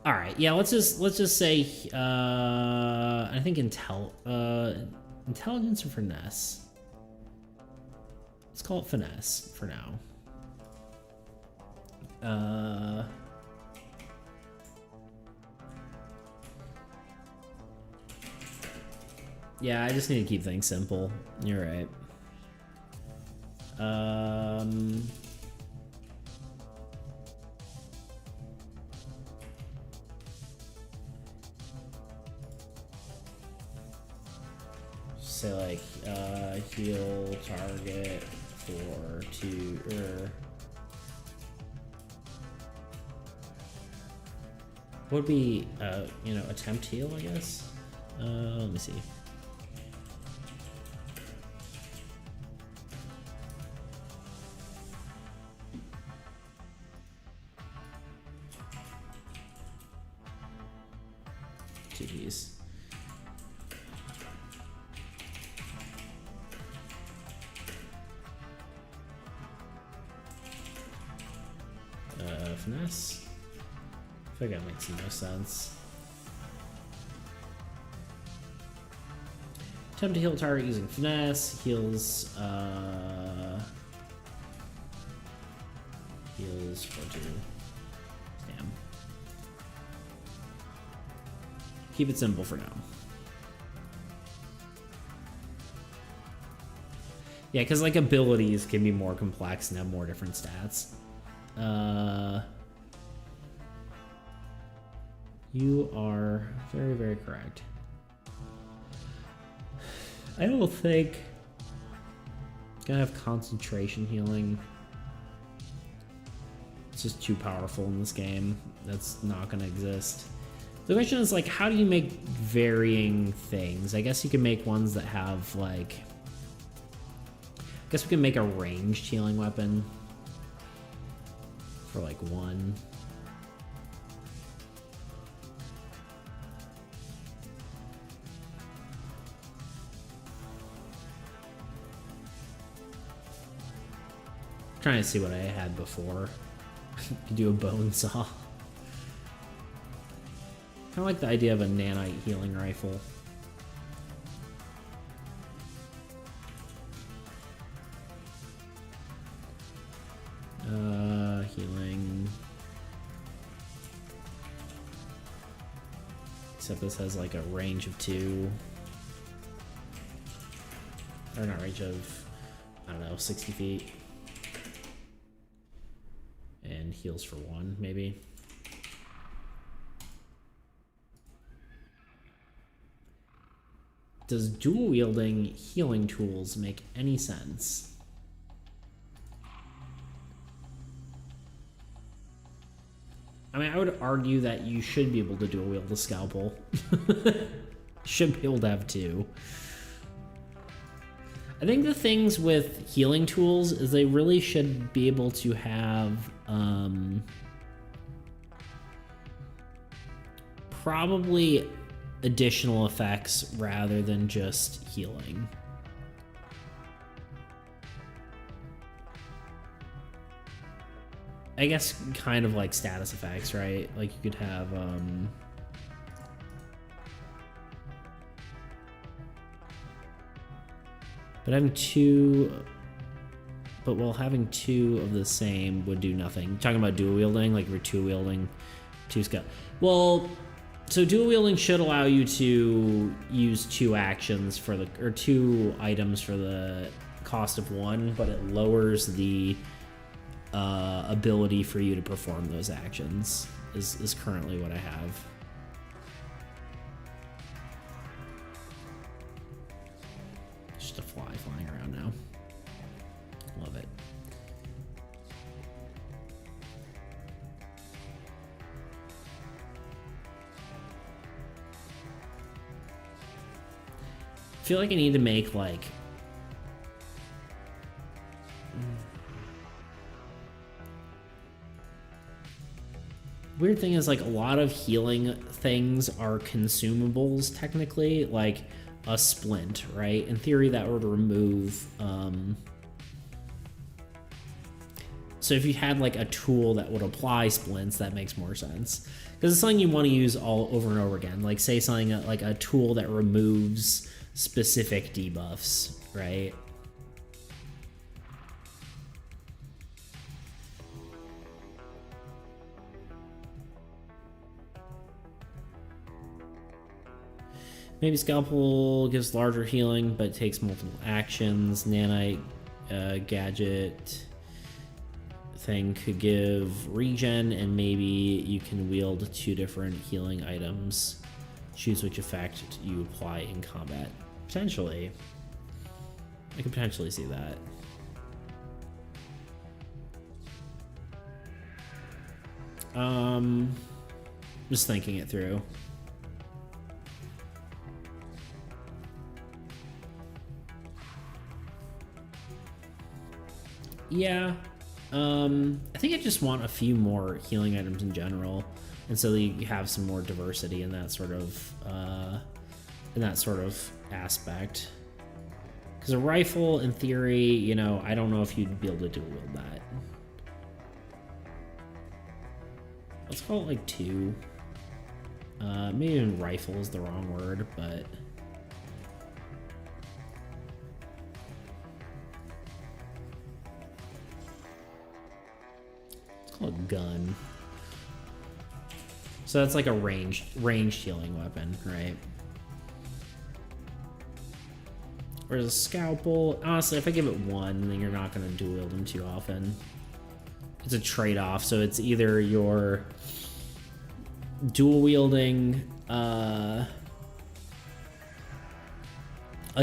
All right, yeah. Let's just say I think intelligence or finesse. Let's call it finesse for now. Yeah, I just need to keep things simple. You're right. Say like heal target for 2 would be you know, attempt heal, I guess. Let me see. GG's. Finesse. I feel like that makes no sense. Attempt to heal target using finesse. Heals for 2. Damn. Keep it simple for now. Yeah, because like abilities can be more complex and have more different stats. You are very, very correct. I don't think gonna have concentration healing. It's just too powerful in this game. That's not gonna exist. The question is like, how do you make varying things? I guess you can make ones that have like, I guess we can make a ranged healing weapon for like 1. Trying to see what I had before. Could do a bone saw. Kind of like the idea of a nanite healing rifle. Healing. Except this has like a range of 2. Or not range of, I don't know, 60 feet. And heals for 1, maybe. Does dual wielding healing tools make any sense? I mean, I would argue that you should be able to dual wield a scalpel. Should be able to have 2. I think the things with healing tools is they really should be able to have probably additional effects rather than just healing. I guess kind of like status effects, right? Like you could have but having 2, having 2 of the same would do nothing. Talking about dual wielding, like you're 2 wielding 2 skill. Well, so dual wielding should allow you to use 2 actions for the, or 2 items for the cost of 1, but it lowers the ability for you to perform those actions. Is currently what I have. Just a fly flying around now. Love it. I feel like I need to make like weird thing is like a lot of healing things are consumables technically, like a splint, right? In theory that would remove So if you had like a tool that would apply splints, that makes more sense. Because it's something you want to use all over and over again. Like say something like a tool that removes specific debuffs, right? Maybe Scalpel gives larger healing, but takes multiple actions. Nanite gadget thing could give regen, and maybe you can wield 2 different healing items. Choose which effect you apply in combat. Potentially. I could potentially see that. Just thinking it through. Yeah, I think I just want a few more healing items in general, and so that you have some more diversity in that sort of aspect. Because a rifle, in theory, you know, I don't know if you'd be able to dual wield that. Let's call it like 2. Maybe even rifle is the wrong word, but. A gun. So that's like a ranged healing weapon, right? Whereas a scalpel, honestly, if I give it 1, then you're not going to dual wield them too often. It's a trade-off, so it's either you're dual wielding, like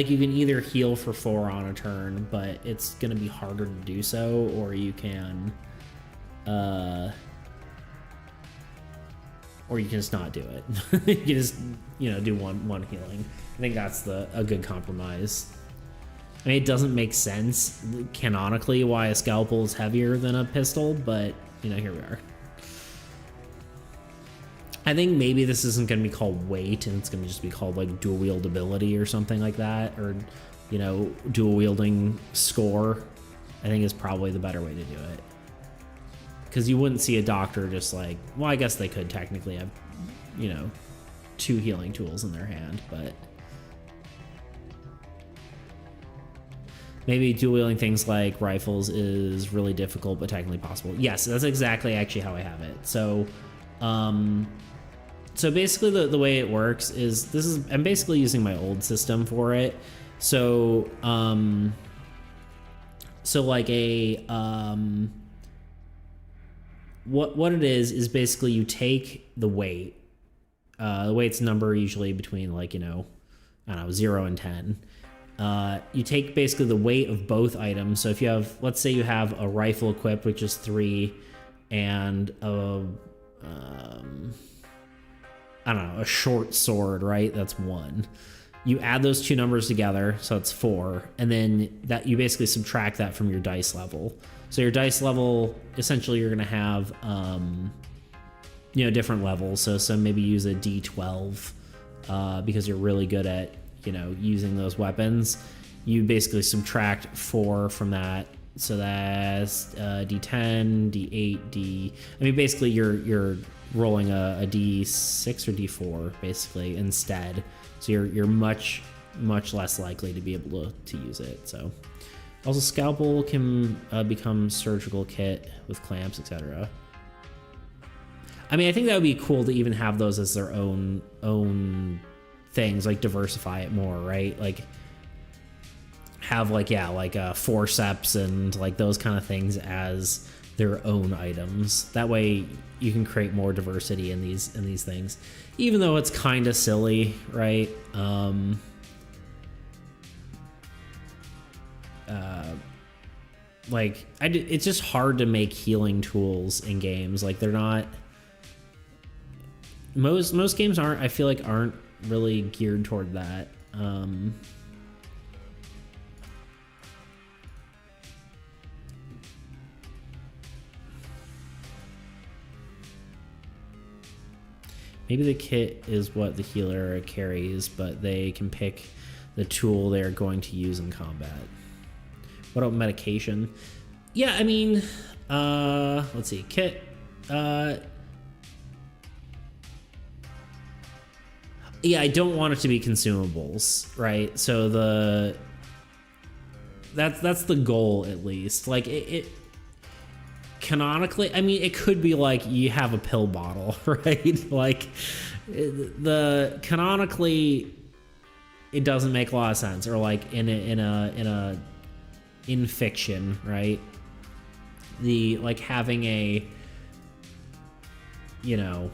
you can either heal for 4 on a turn, but it's going to be harder to do so, or you can or you can just not do it. You can just, you know, do one healing. I think that's a good compromise. I mean, it doesn't make sense canonically why a scalpel is heavier than a pistol, but you know, here we are. I think maybe this isn't going to be called weight, and it's going to just be called like dual wieldability or something like that, or you know, dual wielding score. I think is probably the better way to do it. Because you wouldn't see a doctor just like, well, I guess they could technically have, you know, 2 healing tools in their hand, but maybe dual wielding things like rifles is really difficult, but technically possible. Yes, that's exactly actually how I have it. So, so basically the way it works is I'm basically using my old system for it. So, so like what it is basically you take the weight. The weight's number usually between like, you know, I don't know, 0 and 10. You take basically the weight of both items. So if you have, let's say you have a rifle equipped, which is 3, and a, I don't know, a short sword, right? That's 1. You add those 2 numbers together, so it's 4, and then that you basically subtract that from your dice level. So your dice level, essentially, you're gonna have, you know, different levels. So maybe use a D12 because you're really good at, you know, using those weapons. You basically subtract 4 from that, so that's D10, D8, I mean, basically you're rolling a D6 or D4 basically instead. So you're much less likely to be able to use it. So. Also, scalpel can become surgical kit with clamps, etc. I mean, I think that would be cool to even have those as their own things, like diversify it more, right? Like have like, yeah, like forceps and like those kind of things as their own items. That way you can create more diversity in these things, even though it's kind of silly, right? Like it's just hard to make healing tools in games. Like they're not, most games aren't really geared toward that. Maybe the kit is what the healer carries, but they can pick the tool they're going to use in combat. What about medication? Yeah, I mean, let's see, kit. Yeah, I don't want it to be consumables, right? So that's the goal, at least. Like it canonically, I mean, it could be like you have a pill bottle, right? Like the canonically, it doesn't make a lot of sense. Or like in fiction, right? The like having a, you know,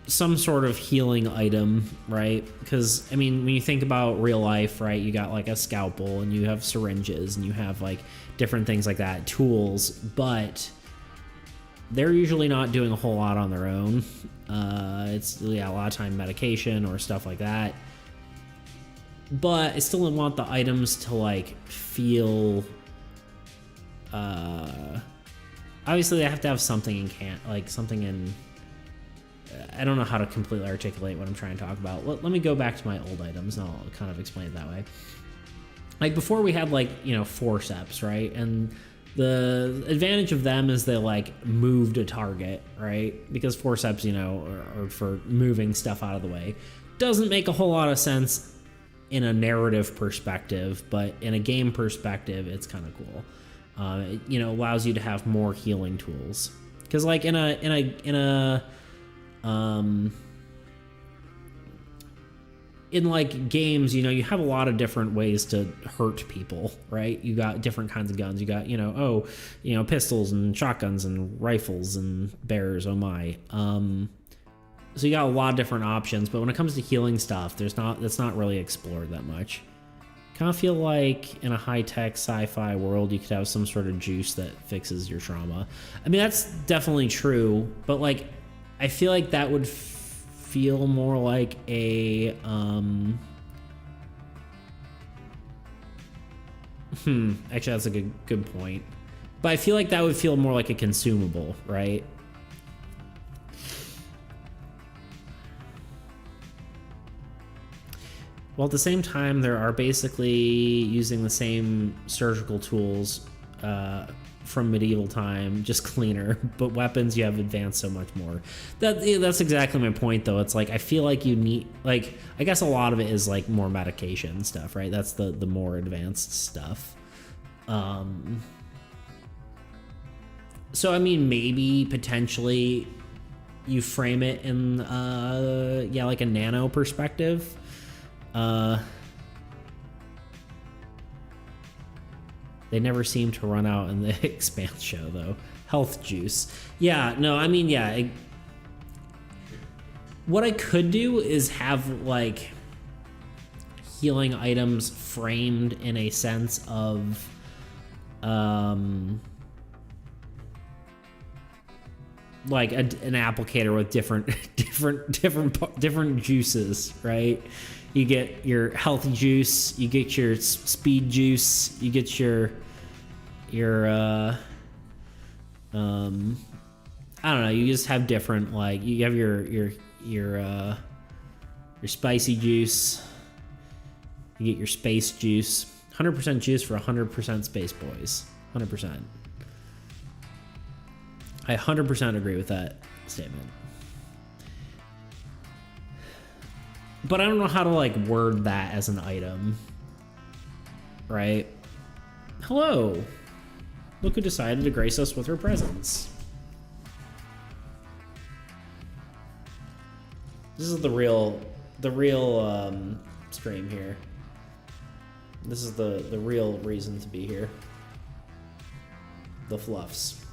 some sort of healing item, right? Because I mean, when you think about real life, right, you got like a scalpel and you have syringes and you have like different things like that, tools, but they're usually not doing a whole lot on their own. It's, yeah, a lot of time medication or stuff like that. But I still want the items to like feel, obviously they have to have something in something in, I don't know how to completely articulate what I'm trying to talk about. Let me go back to my old items and I'll kind of explain it that way. Like before we had like, you know, forceps, right? And the advantage of them is they like moved a target, right? Because forceps, you know, are for moving stuff out of the way. Doesn't make a whole lot of sense in a narrative perspective, but in a game perspective, it's kind of cool. It, you know, allows you to have more healing tools. Because like in like games, you know, you have a lot of different ways to hurt people, right? You got different kinds of guns. You got, you know, pistols and shotguns and rifles and bears. Oh my. So you got a lot of different options, but when it comes to healing stuff, that's not really explored that much. Kind of feel like in a high-tech sci-fi world, you could have some sort of juice that fixes your trauma. I mean, that's definitely true, but like, I feel like that would feel more like a, actually that's a good point. But I feel like that would feel more like a consumable, right? Well, at the same time, there are basically using the same surgical tools from medieval time, just cleaner. But weapons, you have advanced so much more. That's exactly my point, though. It's like I feel like you need, like, I guess a lot of it is like more medication stuff, right? That's the more advanced stuff. So I mean, maybe potentially you frame it in yeah, like a nano perspective. They never seem to run out in the Expanse show, though. Health juice. Yeah, no, I mean, yeah. What I could do is have, like, healing items framed in a sense of, like an applicator with different juices, right? You get your health juice, you get your speed juice, you get your I don't know, you just have different, like, you have your spicy juice, you get your space juice, 100% juice for 100% space boys, 100%. I 100% agree with that statement. But I don't know how to, like, word that as an item. Right? Hello. Look who decided to grace us with her presence. This is the real stream here. This is the real reason to be here. The fluffs.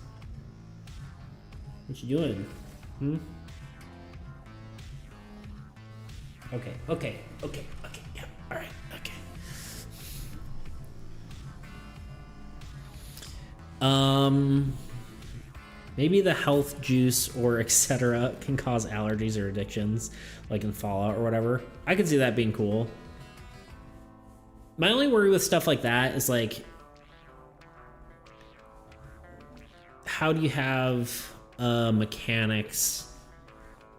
What you doing? Okay, yeah, alright, okay. Maybe the health juice or etc. can cause allergies or addictions, like in Fallout or whatever. I could see that being cool. My only worry with stuff like that is, like, how do you have mechanics?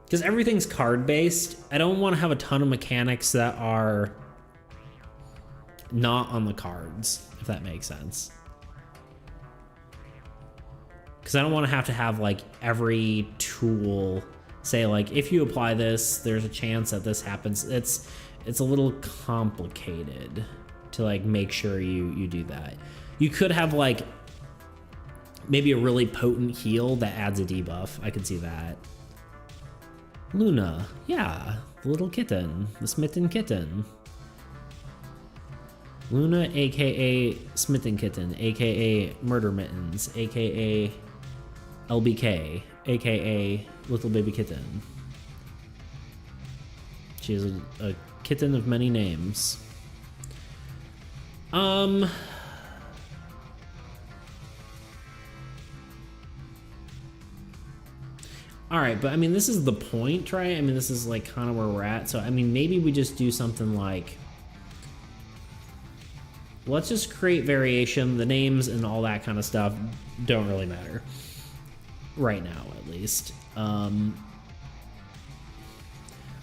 Because everything's card-based. I don't want to have a ton of mechanics that are not on the cards, if that makes sense. Because I don't want to have like every tool say like, if you apply this, there's a chance that this happens. It's a little complicated to like make sure you do that. You could have like maybe a really potent heal that adds a debuff. I could see that. Luna, yeah, the little kitten, the smitten kitten. Luna, aka smitten kitten, aka murder mittens, aka LBK, aka little baby kitten. She is a kitten of many names. All right, but I mean, this is the point, right? I mean, this is like kind of where we're at. So, I mean, maybe we just do something like, let's just create variation. The names and all that kind of stuff don't really matter right now, at least. I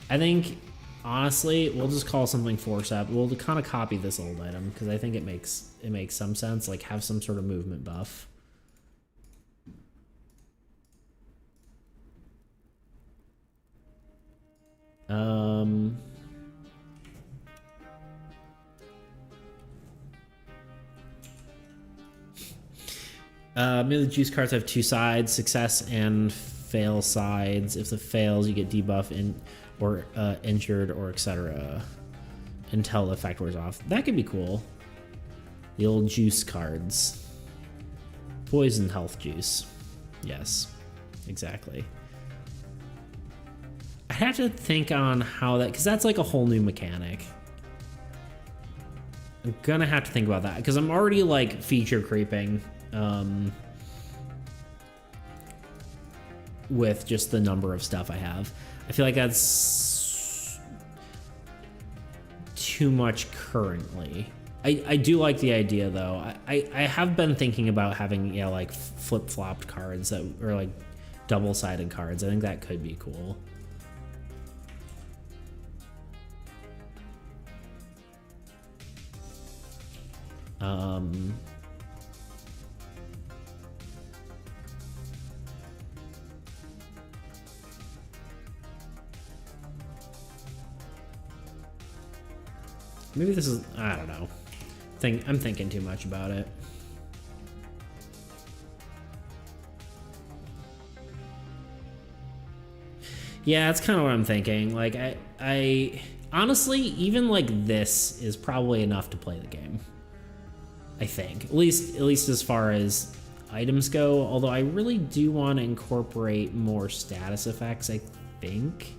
think, honestly, we'll just call something forcep. We'll kind of copy this old item because I think it makes some sense. Like, have some sort of movement buff. Maybe the juice cards have two sides, success and fail sides. If the fails, you get debuff or injured or etc. until the effect wears off. That could be cool. The old juice cards. Poison health juice. Yes, exactly. I have to think on how that, because that's like a whole new mechanic. I'm gonna have to think about that because I'm already like feature creeping with just the number of stuff I have. I feel like that's too much currently. I do like the idea though. I have been thinking about having, yeah, like flip-flopped cards that are like double-sided cards. I think that could be cool. Maybe this is, I don't know. I'm thinking too much about it. Yeah, that's kind of what I'm thinking. Like, I honestly, even like this is probably enough to play the game. I think, at least as far as items go. Although I really do want to incorporate more status effects, I think.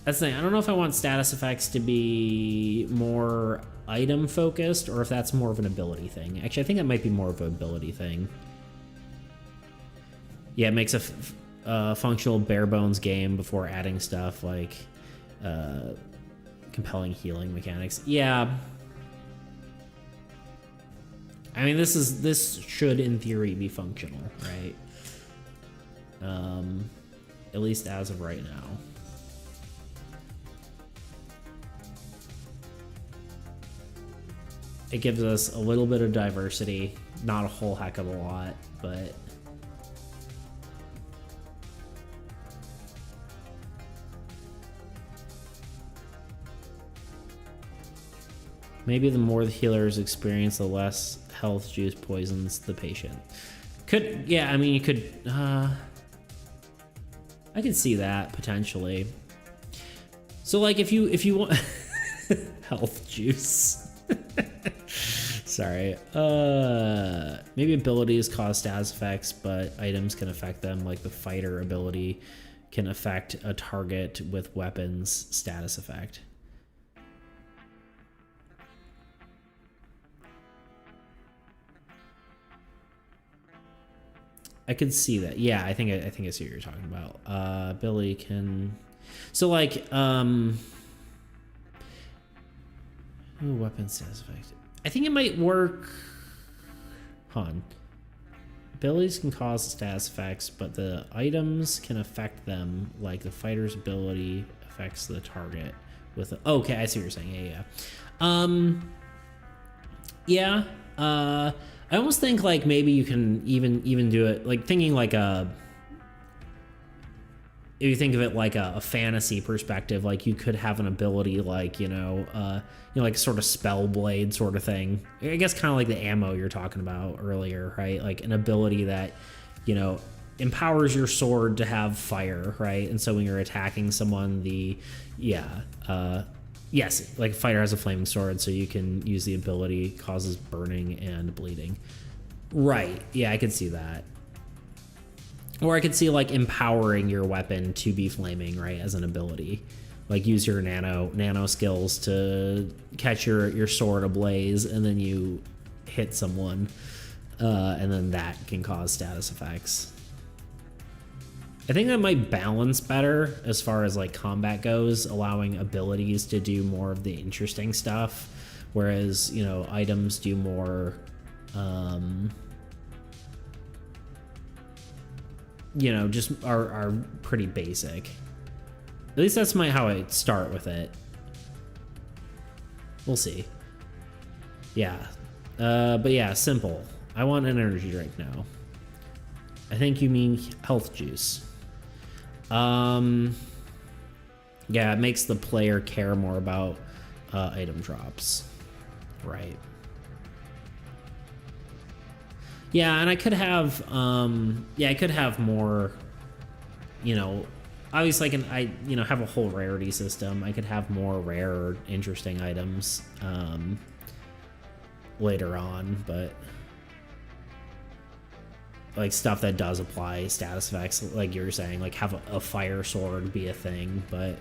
That's the thing. I don't know if I want status effects to be more item focused or if that's more of an ability thing. Actually, I think that might be more of an ability thing. Yeah, it makes a functional bare bones game before adding stuff like compelling healing mechanics. Yeah. I mean, this should in theory be functional, right? At least as of right now. It gives us a little bit of diversity, not a whole heck of a lot, but maybe the more the healers experience, the less health juice poisons the patient. Could, yeah, I mean, you could, I could see that potentially. So like if you want health juice. Sorry. Maybe abilities cause status effects, but items can affect them, like the fighter ability can affect a target with weapons status effect. I could see that. Yeah, I think I see what you're talking about. Billy can, so like ooh, weapon status effect. I think it might work. Hold on. Abilities can cause status effects, but the items can affect them, like the fighter's ability affects the target with okay, I see what you're saying. Yeah. I almost think like maybe you can even do it like thinking like if you think of it like a fantasy perspective, like you could have an ability like like sort of spell blade sort of thing. I guess kind of like the ammo you're talking about earlier, right? Like an ability that empowers your sword to have fire, right? And so when you're attacking someone, yes, like a fighter has a flaming sword, so you can use the ability causes burning and bleeding. Right? Yeah, I could see that. Or I could see like empowering your weapon to be flaming, right, as an ability. Like use your nano skills to catch your sword ablaze, and then you hit someone, and then that can cause status effects. I think that might balance better as far as like combat goes, allowing abilities to do more of the interesting stuff, whereas items do more. Just are pretty basic. At least that's how I start with it. We'll see. Yeah. But yeah, simple. I want an energy drink now. I think you mean health juice. Yeah, it makes the player care more about item drops. Right. Yeah, and I could have, I could have more, obviously I have a whole rarity system. I could have more rare or interesting items later on, but like stuff that does apply status effects, like you were saying, like have a fire sword be a thing, but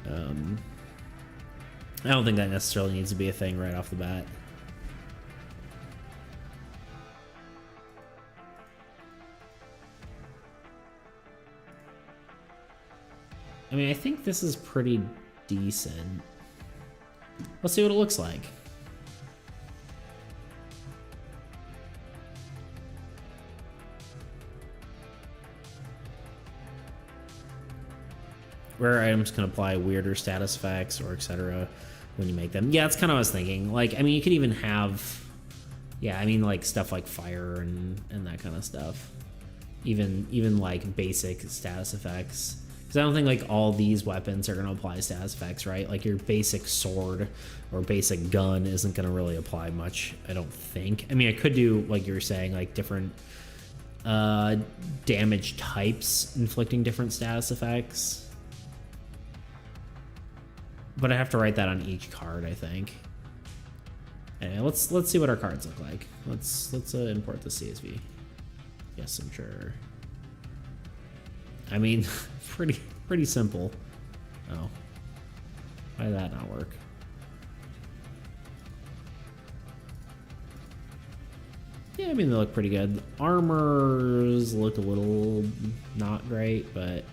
I don't think that necessarily needs to be a thing right off the bat. I mean, I think this is pretty decent. Let's see what it looks like. Rare items can apply weirder status effects or etc. when you make them. Yeah, that's kind of what I was thinking. Like, I mean, you could even have, like stuff like fire and that kind of stuff. Even like basic status effects. Because I don't think like all these weapons are going to apply status effects, right? Like your basic sword or basic gun isn't going to really apply much, I don't think. I mean, I could do, like you were saying, like different damage types inflicting different status effects. But I have to write that on each card, I think. Anyway, let's see what our cards look like. Let's import the CSV. Yes, I'm sure. I mean, pretty simple. Oh, why did that not work? Yeah, I mean they look pretty good. Armors look a little not great, but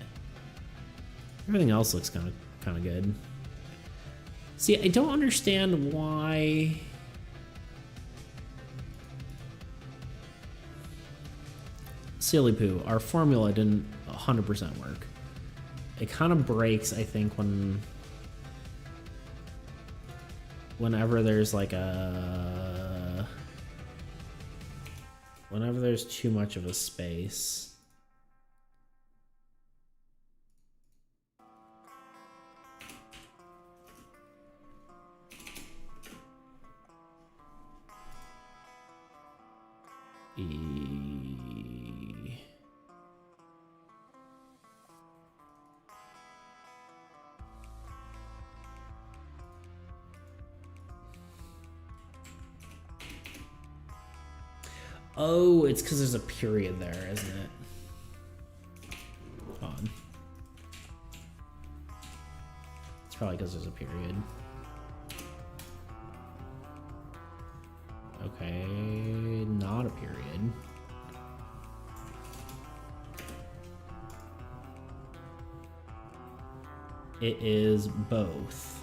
everything else looks kind of good. See, I don't understand why. Silly poo, our formula didn't 100% work. It kind of breaks, I think, whenever there's like whenever there's too much of a space. Oh, it's because there's a period there, isn't it? Hold on. It's probably because there's a period. Okay, not a period. It is both.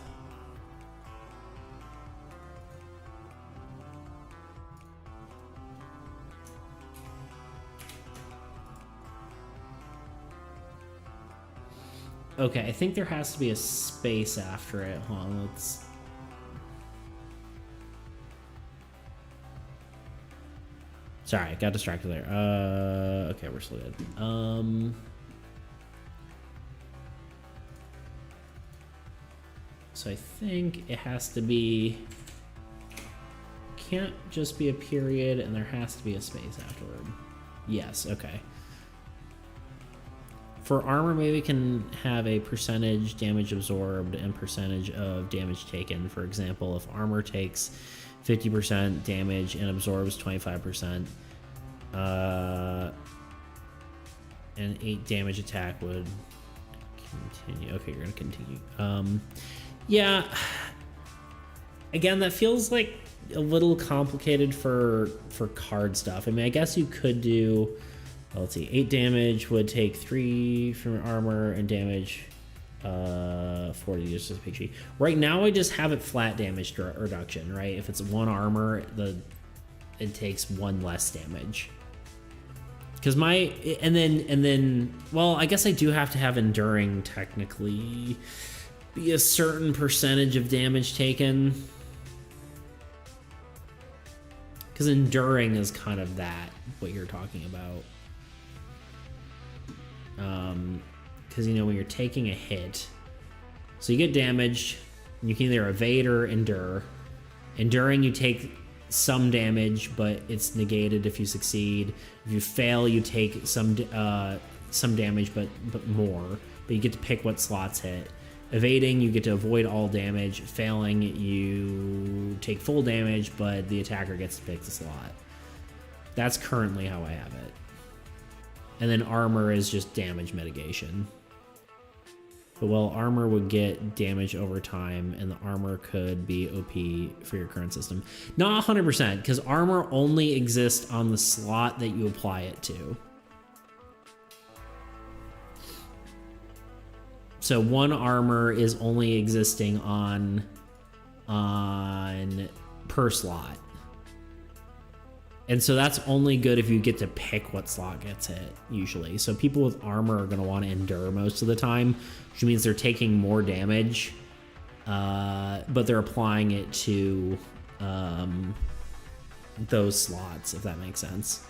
Okay, I think there has to be a space after it. Hold on, let's... Sorry, I got distracted there. Okay, we're still good. So I think it has to be... Can't just be a period, and there has to be a space afterward. Yes, okay. For armor, maybe we can have a percentage damage absorbed and percentage of damage taken. For example, if armor takes 50% damage and absorbs 25%, an 8 damage attack would continue. Okay, you're gonna continue. Yeah. Again, that feels like a little complicated for card stuff. I mean, I guess you could do... Well, let's see, 8 damage would take 3 from armor and damage 40 just as a picture. Right now, I just have it flat damage reduction, right? If it's 1 armor, it takes 1 less damage. Because and then, well, I guess I do have to have enduring technically be a certain percentage of damage taken. Because enduring is kind of that, what you're talking about. Because, you know, when you're taking a hit, so you get damaged, you can either evade or endure. Enduring, you take some damage, but it's negated if you succeed. If you fail, you take some damage, but more. But you get to pick what slots hit. Evading, you get to avoid all damage. Failing, you take full damage, but the attacker gets to pick the slot. That's currently how I have it. And then armor is just damage mitigation. But well, armor would get damage over time, and the armor could be OP for your current system. Not 100%, because armor only exists on the slot that you apply it to. So 1 armor is only existing on per slot. And so that's only good if you get to pick what slot gets hit, usually. So people with armor are going to want to endure most of the time, which means they're taking more damage, but they're applying it to those slots, if that makes sense.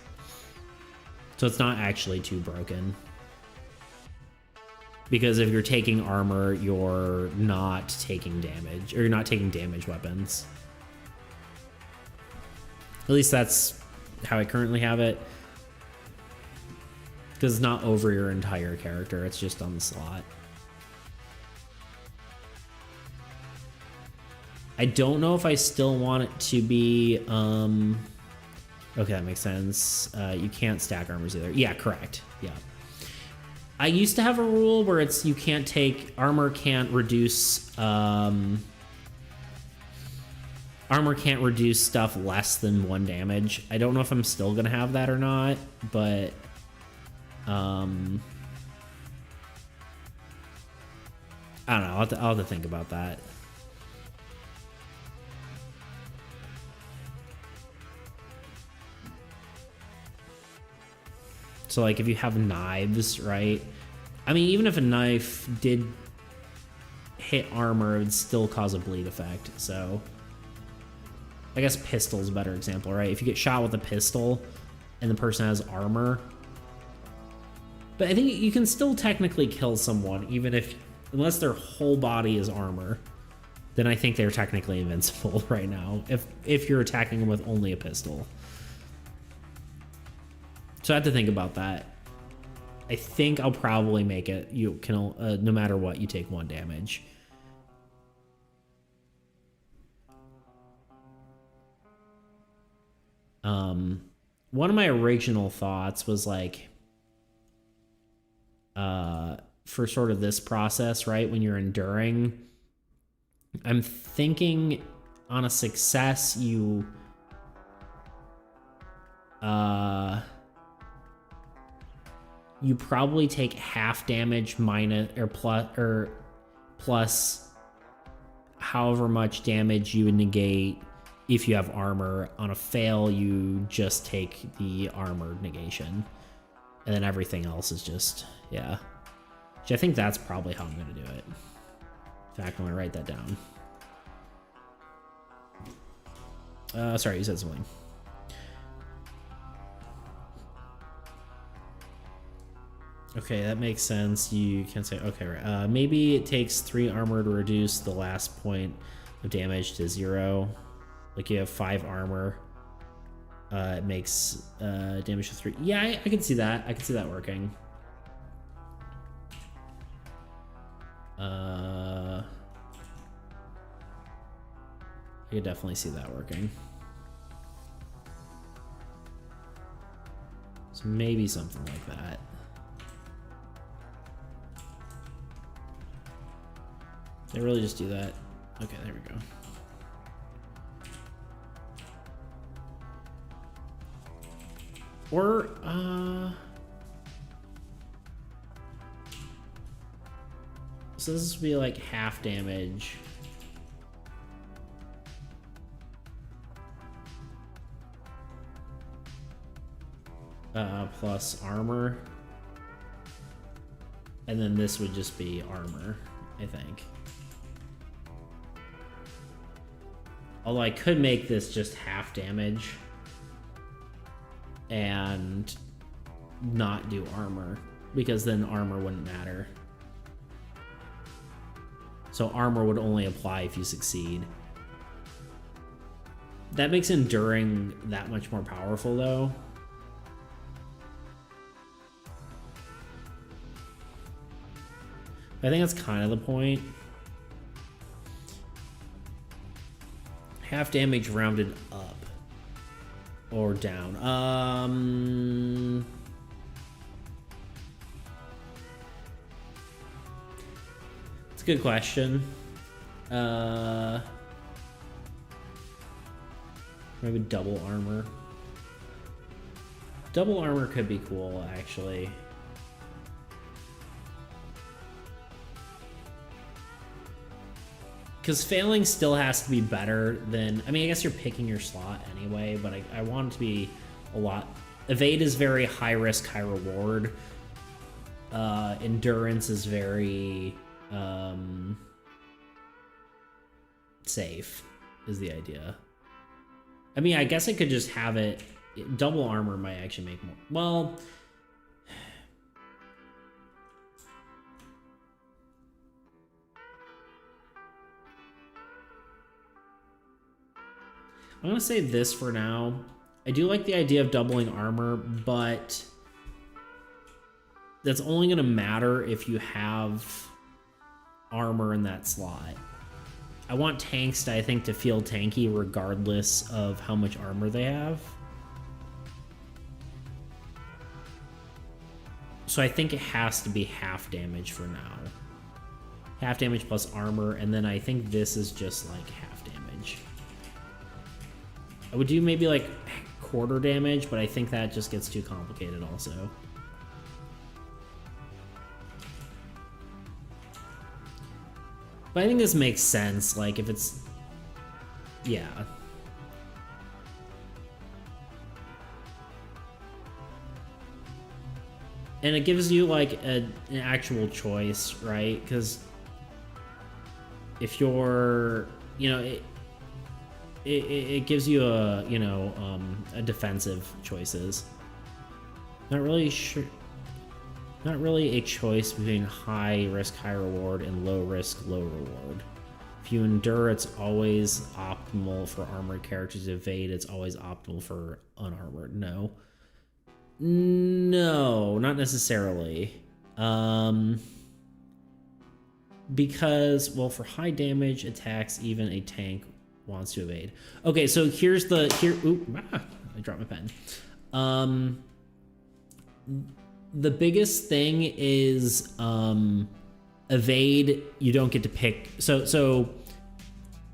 So it's not actually too broken. Because if you're taking armor, you're not taking damage, or you're not taking damage weapons. At least that's how I currently have it. Because it's not over your entire character, it's just on the slot. I don't know if I still want it to be... Okay, that makes sense. You can't stack armors either. Yeah, correct. Yeah. I used to have a rule where it's you can't take... Armor can't reduce... Armor can't reduce stuff less than 1 damage. I don't know if I'm still gonna have that or not, but I don't know. I'll have to think about that. So like if you have knives, right? I mean, even if a knife did hit armor, it would still cause a bleed effect, so... I guess pistol's a better example, right? If you get shot with a pistol and the person has armor. But I think you can still technically kill someone even if, unless their whole body is armor, then I think they're technically invincible right now if you're attacking them with only a pistol. So I have to think about that. I think I'll probably make it, you can, no matter what, you take 1 damage. One of my original thoughts was like, for sort of this process, right? When you're enduring, I'm thinking on a success, you probably take half damage minus or plus however much damage you would negate if you have armor. On a fail, you just take the armor negation. And then everything else is just Which I think that's probably how I'm going to do it. In fact, I'm going to write that down. Sorry, you said something. Okay, that makes sense. You can say, okay, right. Maybe it takes 3 armor to reduce the last point of damage to 0. Like you have 5 armor. It makes damage to 3. Yeah, I can see that. I can see that working. I could definitely see that working. So maybe something like that. They really just do that. Okay, there we go. Or, so this would be like half damage. Plus armor. And then this would just be armor, I think. Although I could make this just half damage and not do armor, because then armor wouldn't matter. So armor would only apply if you succeed. That makes enduring that much more powerful, though. I think that's kind of the point. Half damage rounded up or down. It's a good question. Maybe double armor. Double armor could be cool, actually. Because failing still has to be better than... I mean, I guess you're picking your slot anyway, but I want it to be a lot... Evade is very high risk, high reward. Endurance is very... safe, is the idea. I mean, I guess I could just have it... Double armor might actually make more... Well... I'm gonna say this for now. I do like the idea of doubling armor, but that's only gonna matter if you have armor in that slot. I want tanks, I think, to feel tanky regardless of how much armor they have. So I think it has to be half damage for now. Half damage plus armor, and then I think this is just like half damage. I would do maybe like quarter damage, but I think that just gets too complicated also. But I think this makes sense, like if it's... Yeah. And it gives you like an actual choice, right? Because if you're, you know, it gives you a, you know, a defensive choices. Not really sure. Not really a choice between high risk, high reward, and low risk, low reward. If you endure, it's always optimal for armored characters. Evade, it's always optimal for unarmored. No. No, not necessarily. Because, well, for high damage attacks, even a tank wants to evade. Okay, so here's the... I dropped my pen. The biggest thing is evade, you don't get to pick. So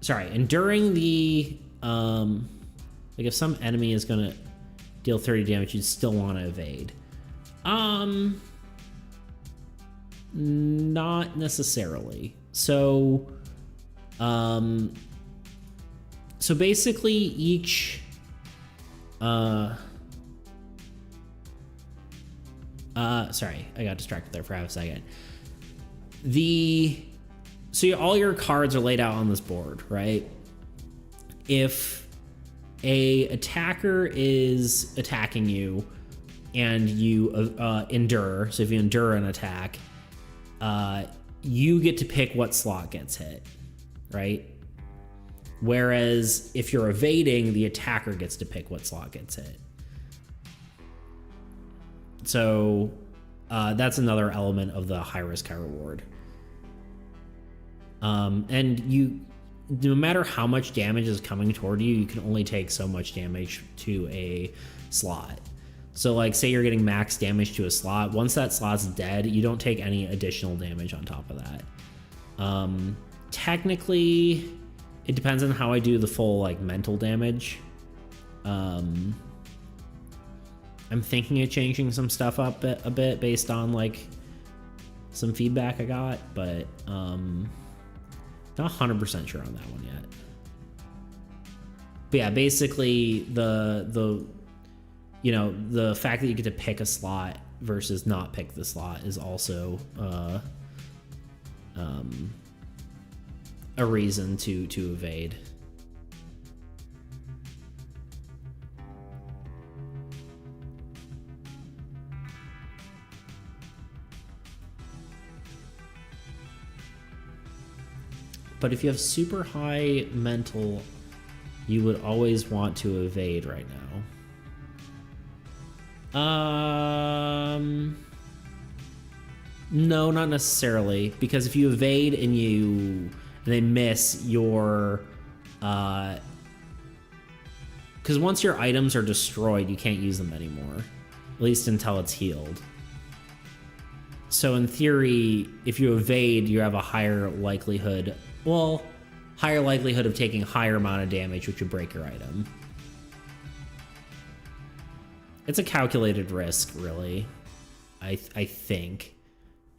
sorry, enduring the like if some enemy is gonna deal 30 damage, you'd still want to evade. Not necessarily. So so basically each sorry, I got distracted there for half a second. All your cards are laid out on this board, right? If a attacker is attacking you and you endure, so if you endure an attack, you get to pick what slot gets hit, right? Whereas if you're evading, the attacker gets to pick what slot gets hit. So that's another element of the high risk, high reward. And no matter how much damage is coming toward you, you can only take so much damage to a slot. So like, say you're getting max damage to a slot. Once that slot's dead, you don't take any additional damage on top of that. Technically, it depends on how I do the full like mental damage. I'm thinking of changing some stuff up a bit based on like some feedback I got, but not 100% sure on that one yet. But yeah, basically the fact that you get to pick a slot versus not pick the slot is also a reason to evade. But if you have super high mental, you would always want to evade right now. No, not necessarily, because if you evade and they miss your, because once your items are destroyed, you can't use them anymore, at least until it's healed. So in theory, if you evade, you have a higher likelihood of taking a higher amount of damage, which would break your item. It's a calculated risk, really. I think.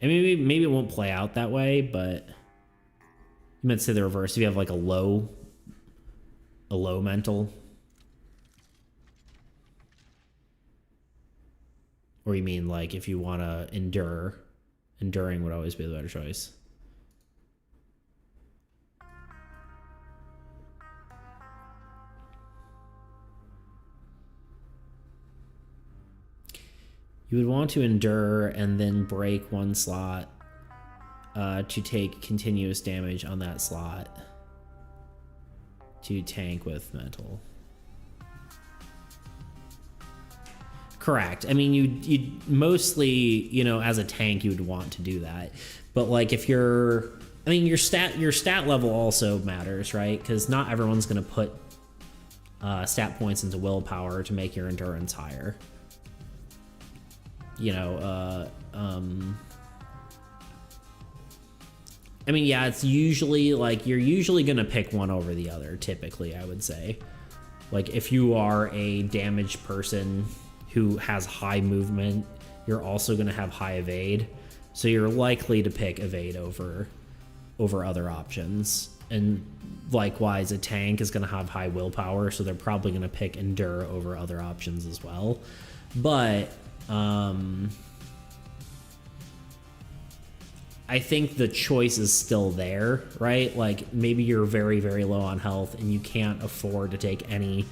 And maybe it won't play out that way, but you might say the reverse. If you have like a low mental. Or you mean like if you want to endure, enduring would always be the better choice. You would want to endure and then break one slot to take continuous damage on that slot to tank with mental. Correct. I mean, you mostly, as a tank, you would want to do that. But like if your stat level also matters, right? Because not everyone's going to put stat points into willpower to make your endurance higher. It's usually like you're usually going to pick one over the other, typically, I would say. Like if you are a damaged person who has high movement, you're also going to have high evade. So you're likely to pick evade over other options. And likewise, a tank is going to have high willpower, so they're probably going to pick endure over other options as well. But I think the choice is still there, right? Like maybe you're very, very low on health and you can't afford to take any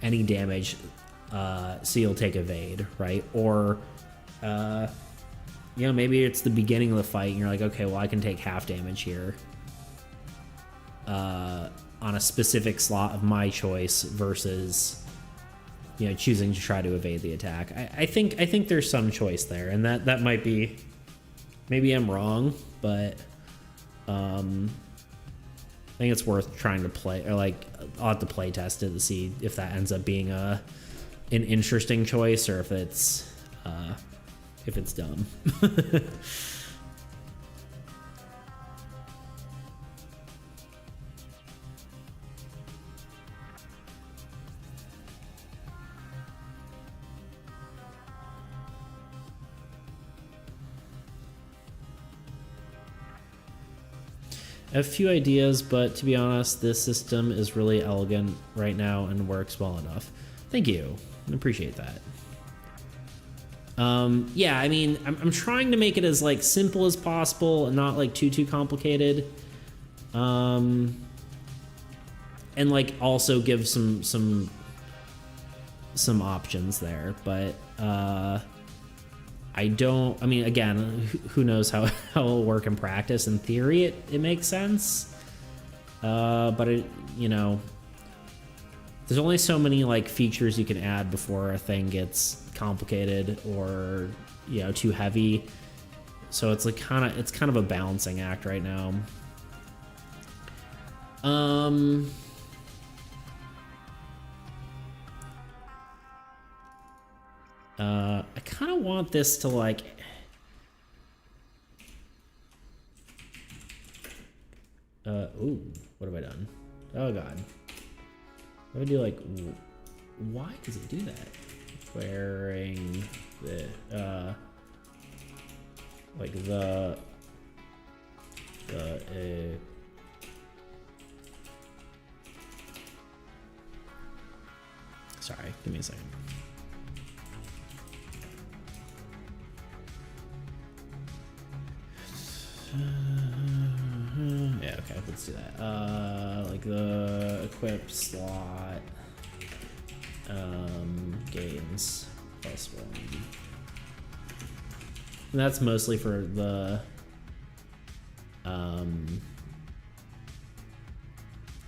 damage, so you'll take evade, right? Or maybe it's the beginning of the fight and you're like, okay, well I can take half damage here on a specific slot of my choice versus choosing to try to evade the attack. I think there's some choice there, and that might be, maybe I'm wrong, but I think it's worth trying to play, or like I'll have to play test it to see if that ends up being an interesting choice or if it's dumb. I have a few ideas, but to be honest, this system is really elegant right now and works well enough. Thank you. I appreciate that. Yeah, I mean, I'm trying to make it as like simple as possible and not like too complicated. And like also give some options there, but I mean, again, who knows how it'll work in practice. In theory, it makes sense, but it, you know, there's only so many like features you can add before a thing gets complicated or, you know, too heavy. So it's like kind of a balancing act right now. I kind of want this to like, ooh, what have I done? Oh God. What do I do? Like, why does it do that? Wearing the, like the, sorry, give me a second. Yeah, okay, let's do that. Like the equip slot, gains +1. And that's mostly for the, to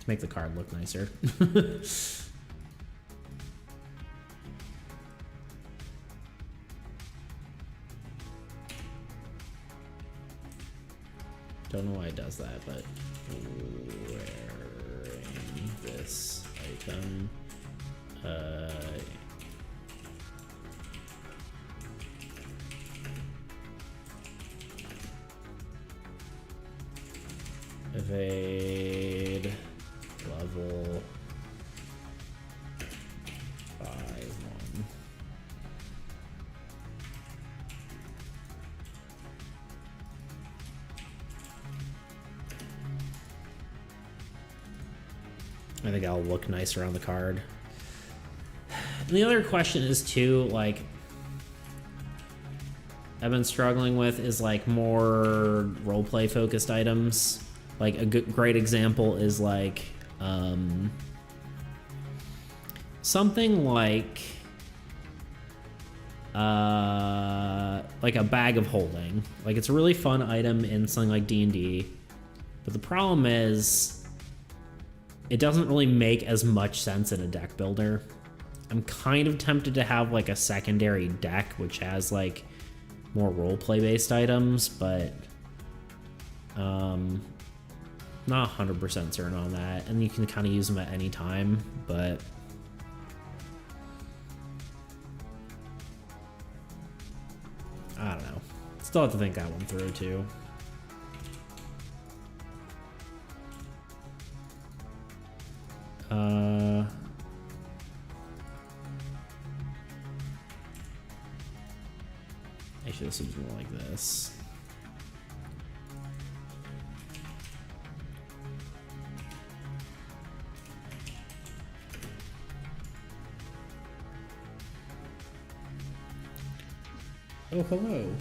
make the card look nicer. Don't know why it does that, but wearing this item, evade level 5/1. I think I'll look nicer on the card. And the other question is too, like, I've been struggling with is like more roleplay focused items. Like a great example is like something like a bag of holding. Like it's a really fun item in something like D&D, but the problem is it doesn't really make as much sense in a deck builder. I'm kind of tempted to have like a secondary deck which has like more roleplay based items, but not 100% certain on that. And you can kind of use them at any time, but I don't know. Still have to think that one through too. Actually, this seems more like this. Oh, hello.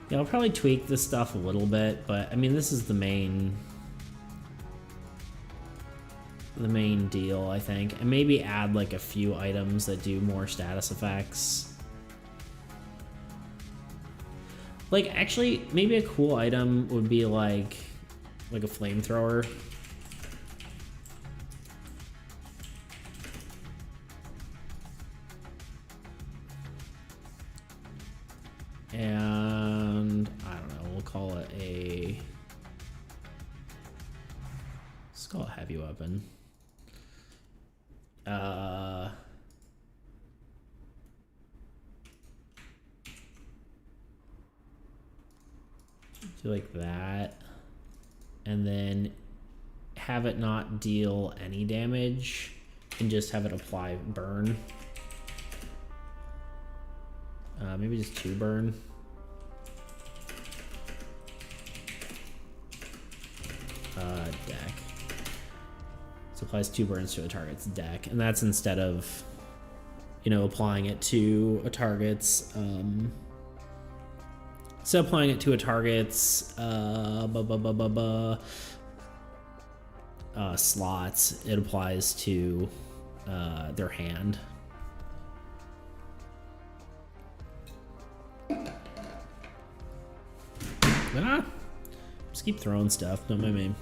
Yeah, I'll probably tweak this stuff a little bit, but I mean, this is the main deal, I think. And maybe add like a few items that do more status effects. Like, actually, maybe a cool item would be like a flamethrower. And I don't know, we'll call it let's call it heavy weapon. Do like that, and then have it not deal any damage and just have it apply burn. Maybe just 2 burn. Deck. So applies 2 burns to a target's deck, and that's instead of, you know, applying it to a target's applying it to a target's slots, it applies to their hand. Just keep throwing stuff, don't mind me.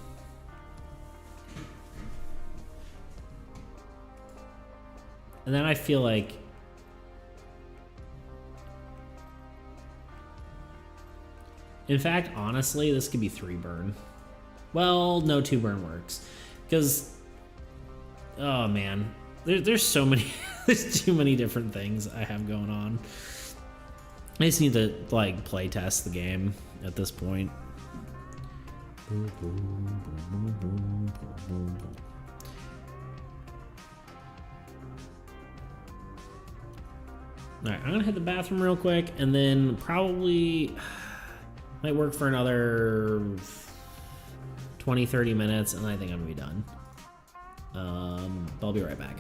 And then I feel like in fact, honestly, this could be 3 burn. Well, no, 2 burn works. Because, oh man, there's so many, there's too many different things I have going on. I just need to, like, play test the game at this point. Alright, I'm gonna hit the bathroom real quick, and then probably might work for another 20-30 minutes, and I think I'm gonna be done. But I'll be right back.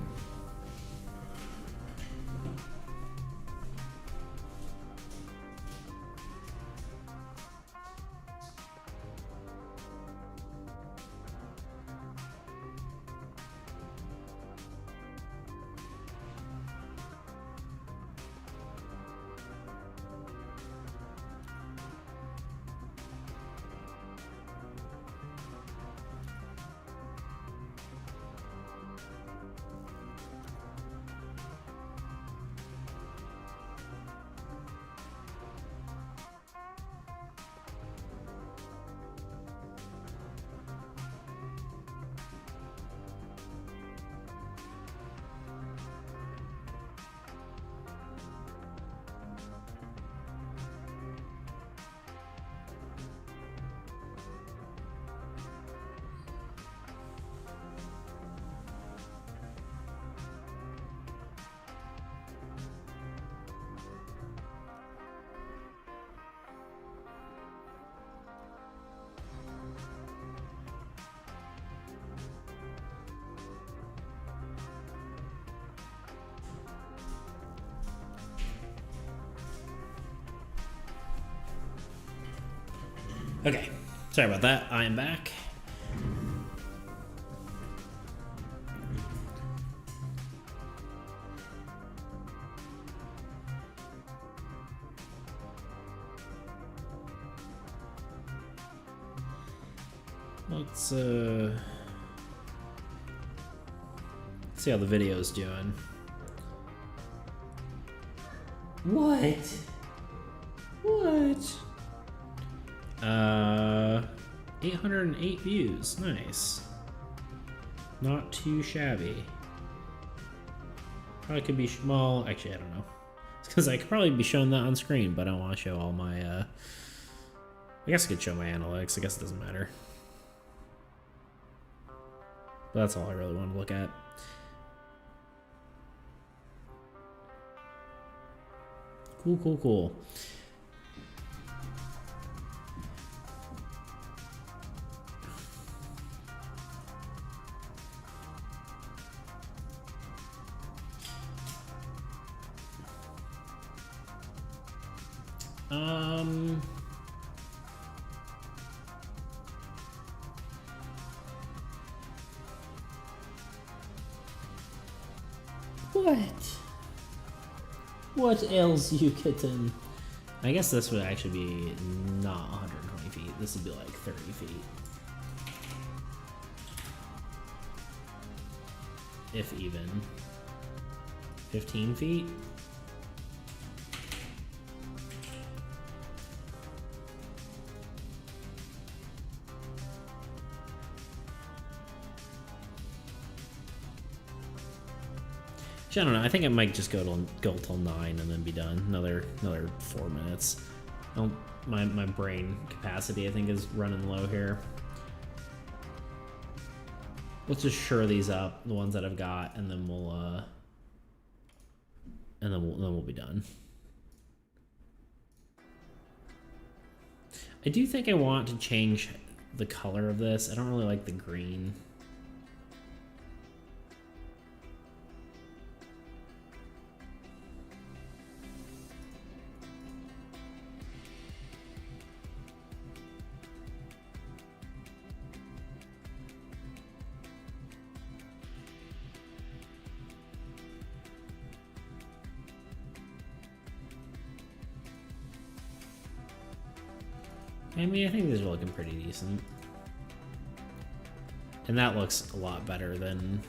Okay, sorry about that. I am back. Let's see how the video's doing. What? 808 views. Nice. Not too shabby. Probably could be, well, actually, I don't know. It's because I could probably be showing that on screen, but I don't want to show all my, I guess I could show my analytics. I guess it doesn't matter. But that's all I really want to look at. Cool. What ails you, kitten? I guess this would actually be not 120 feet. This would be like 30 feet. If even. 15 feet? I don't know. I think it might just go till 9 and then be done. Another 4 minutes. My brain capacity I think is running low here. Let's just shore these up, the ones that I've got, and then we'll be done. I do think I want to change the color of this. I don't really like the green. . I mean, I think these are looking pretty decent. And that looks a lot better than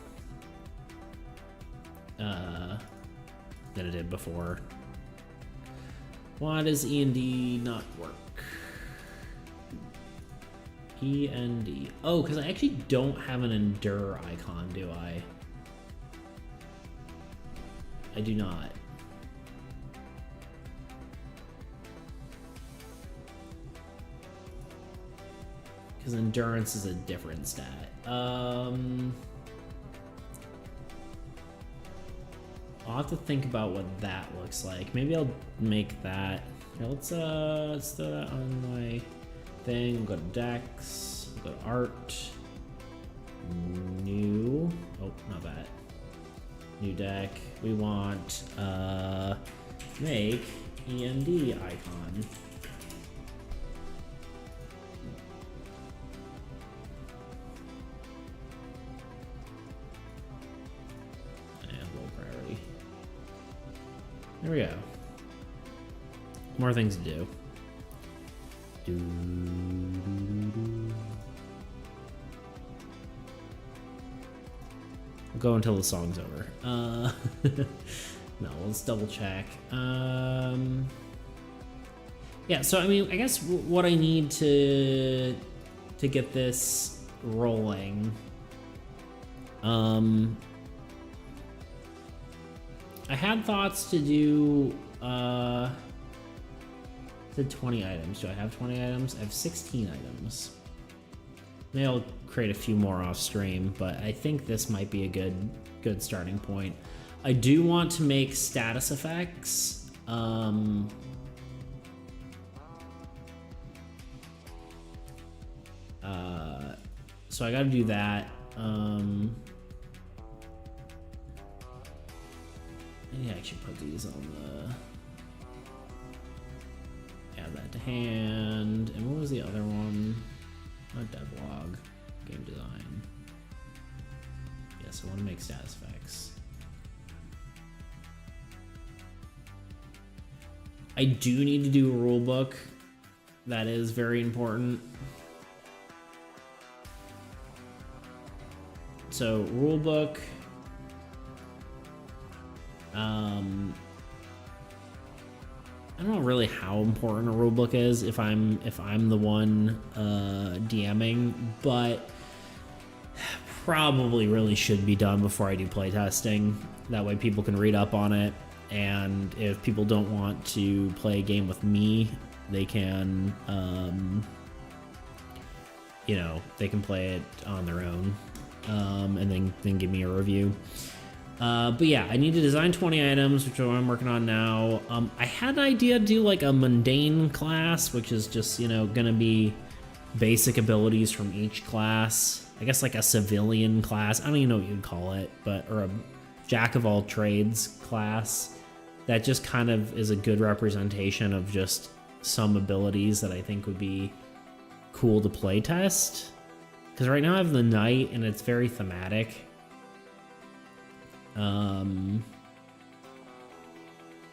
it did before. Why does E&D not work? E&D. Oh, because I actually don't have an endure icon, do I? I do not. Because endurance is a different stat. I'll have to think about what that looks like. Maybe I'll make that. Here, let's throw that on my thing. We'll go to Dex. We'll go to Art. New. Oh, not that. New deck. We want make END icon. There we go. More things to do. We'll go until the song's over. No, let's double check. Yeah, so I mean, I guess what I need to get this rolling. I had thoughts to do, said 20 items. Do I have 20 items? I have 16 items. Maybe I'll create a few more off stream, but I think this might be a good starting point. I do want to make status effects. So I gotta do that. Maybe I should put these on the... Add that to hand. And what was the other one? Not devlog. Game design. Yes, I want to make status effects. I do need to do a rule book. That is very important. So, rule book... I don't know really how important a rulebook is if I'm the one DMing, but probably really should be done before I do playtesting. That way people can read up on it, and if people don't want to play a game with me, they can you know, they can play it on their own, and then give me a review. But yeah, I need to design 20 items, which is what I'm working on now. I had an idea to do like a mundane class, which is just, you know, gonna be basic abilities from each class. I guess like a civilian class. I don't even know what you'd call it, but, or a jack of all trades class that just kind of is a good representation of just some abilities that I think would be cool to play test. Because right now I have the knight and it's very thematic.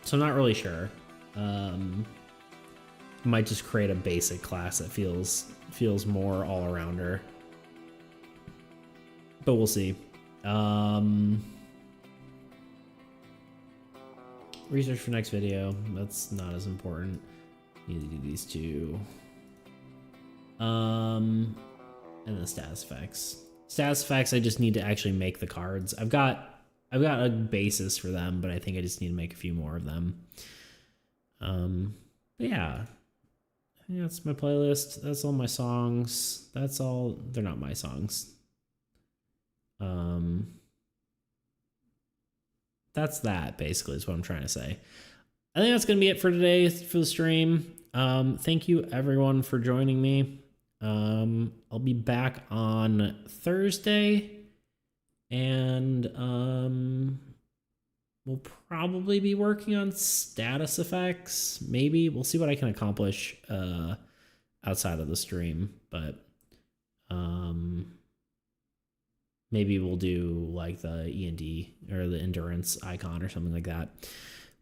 So I'm not really sure. I might just create a basic class that feels more all-arounder. But we'll see. Research for next video. That's not as important. Need to do these two. And the status effects. Status effects, I just need to actually make the cards. I've got a basis for them, but I think I just need to make a few more of them. But yeah, I think that's my playlist. That's all my songs. That's all. They're not my songs. That's that basically is what I'm trying to say. I think that's gonna be it for today for the stream. Thank you everyone for joining me. I'll be back on Thursday. And we'll probably be working on status effects. Maybe we'll see what I can accomplish outside of the stream, but maybe we'll do like the E&D or the endurance icon or something like that.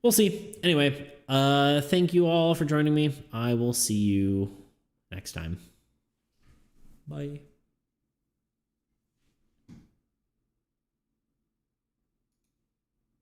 We'll see. Anyway, thank you all for joining me. I will see you next time. Bye.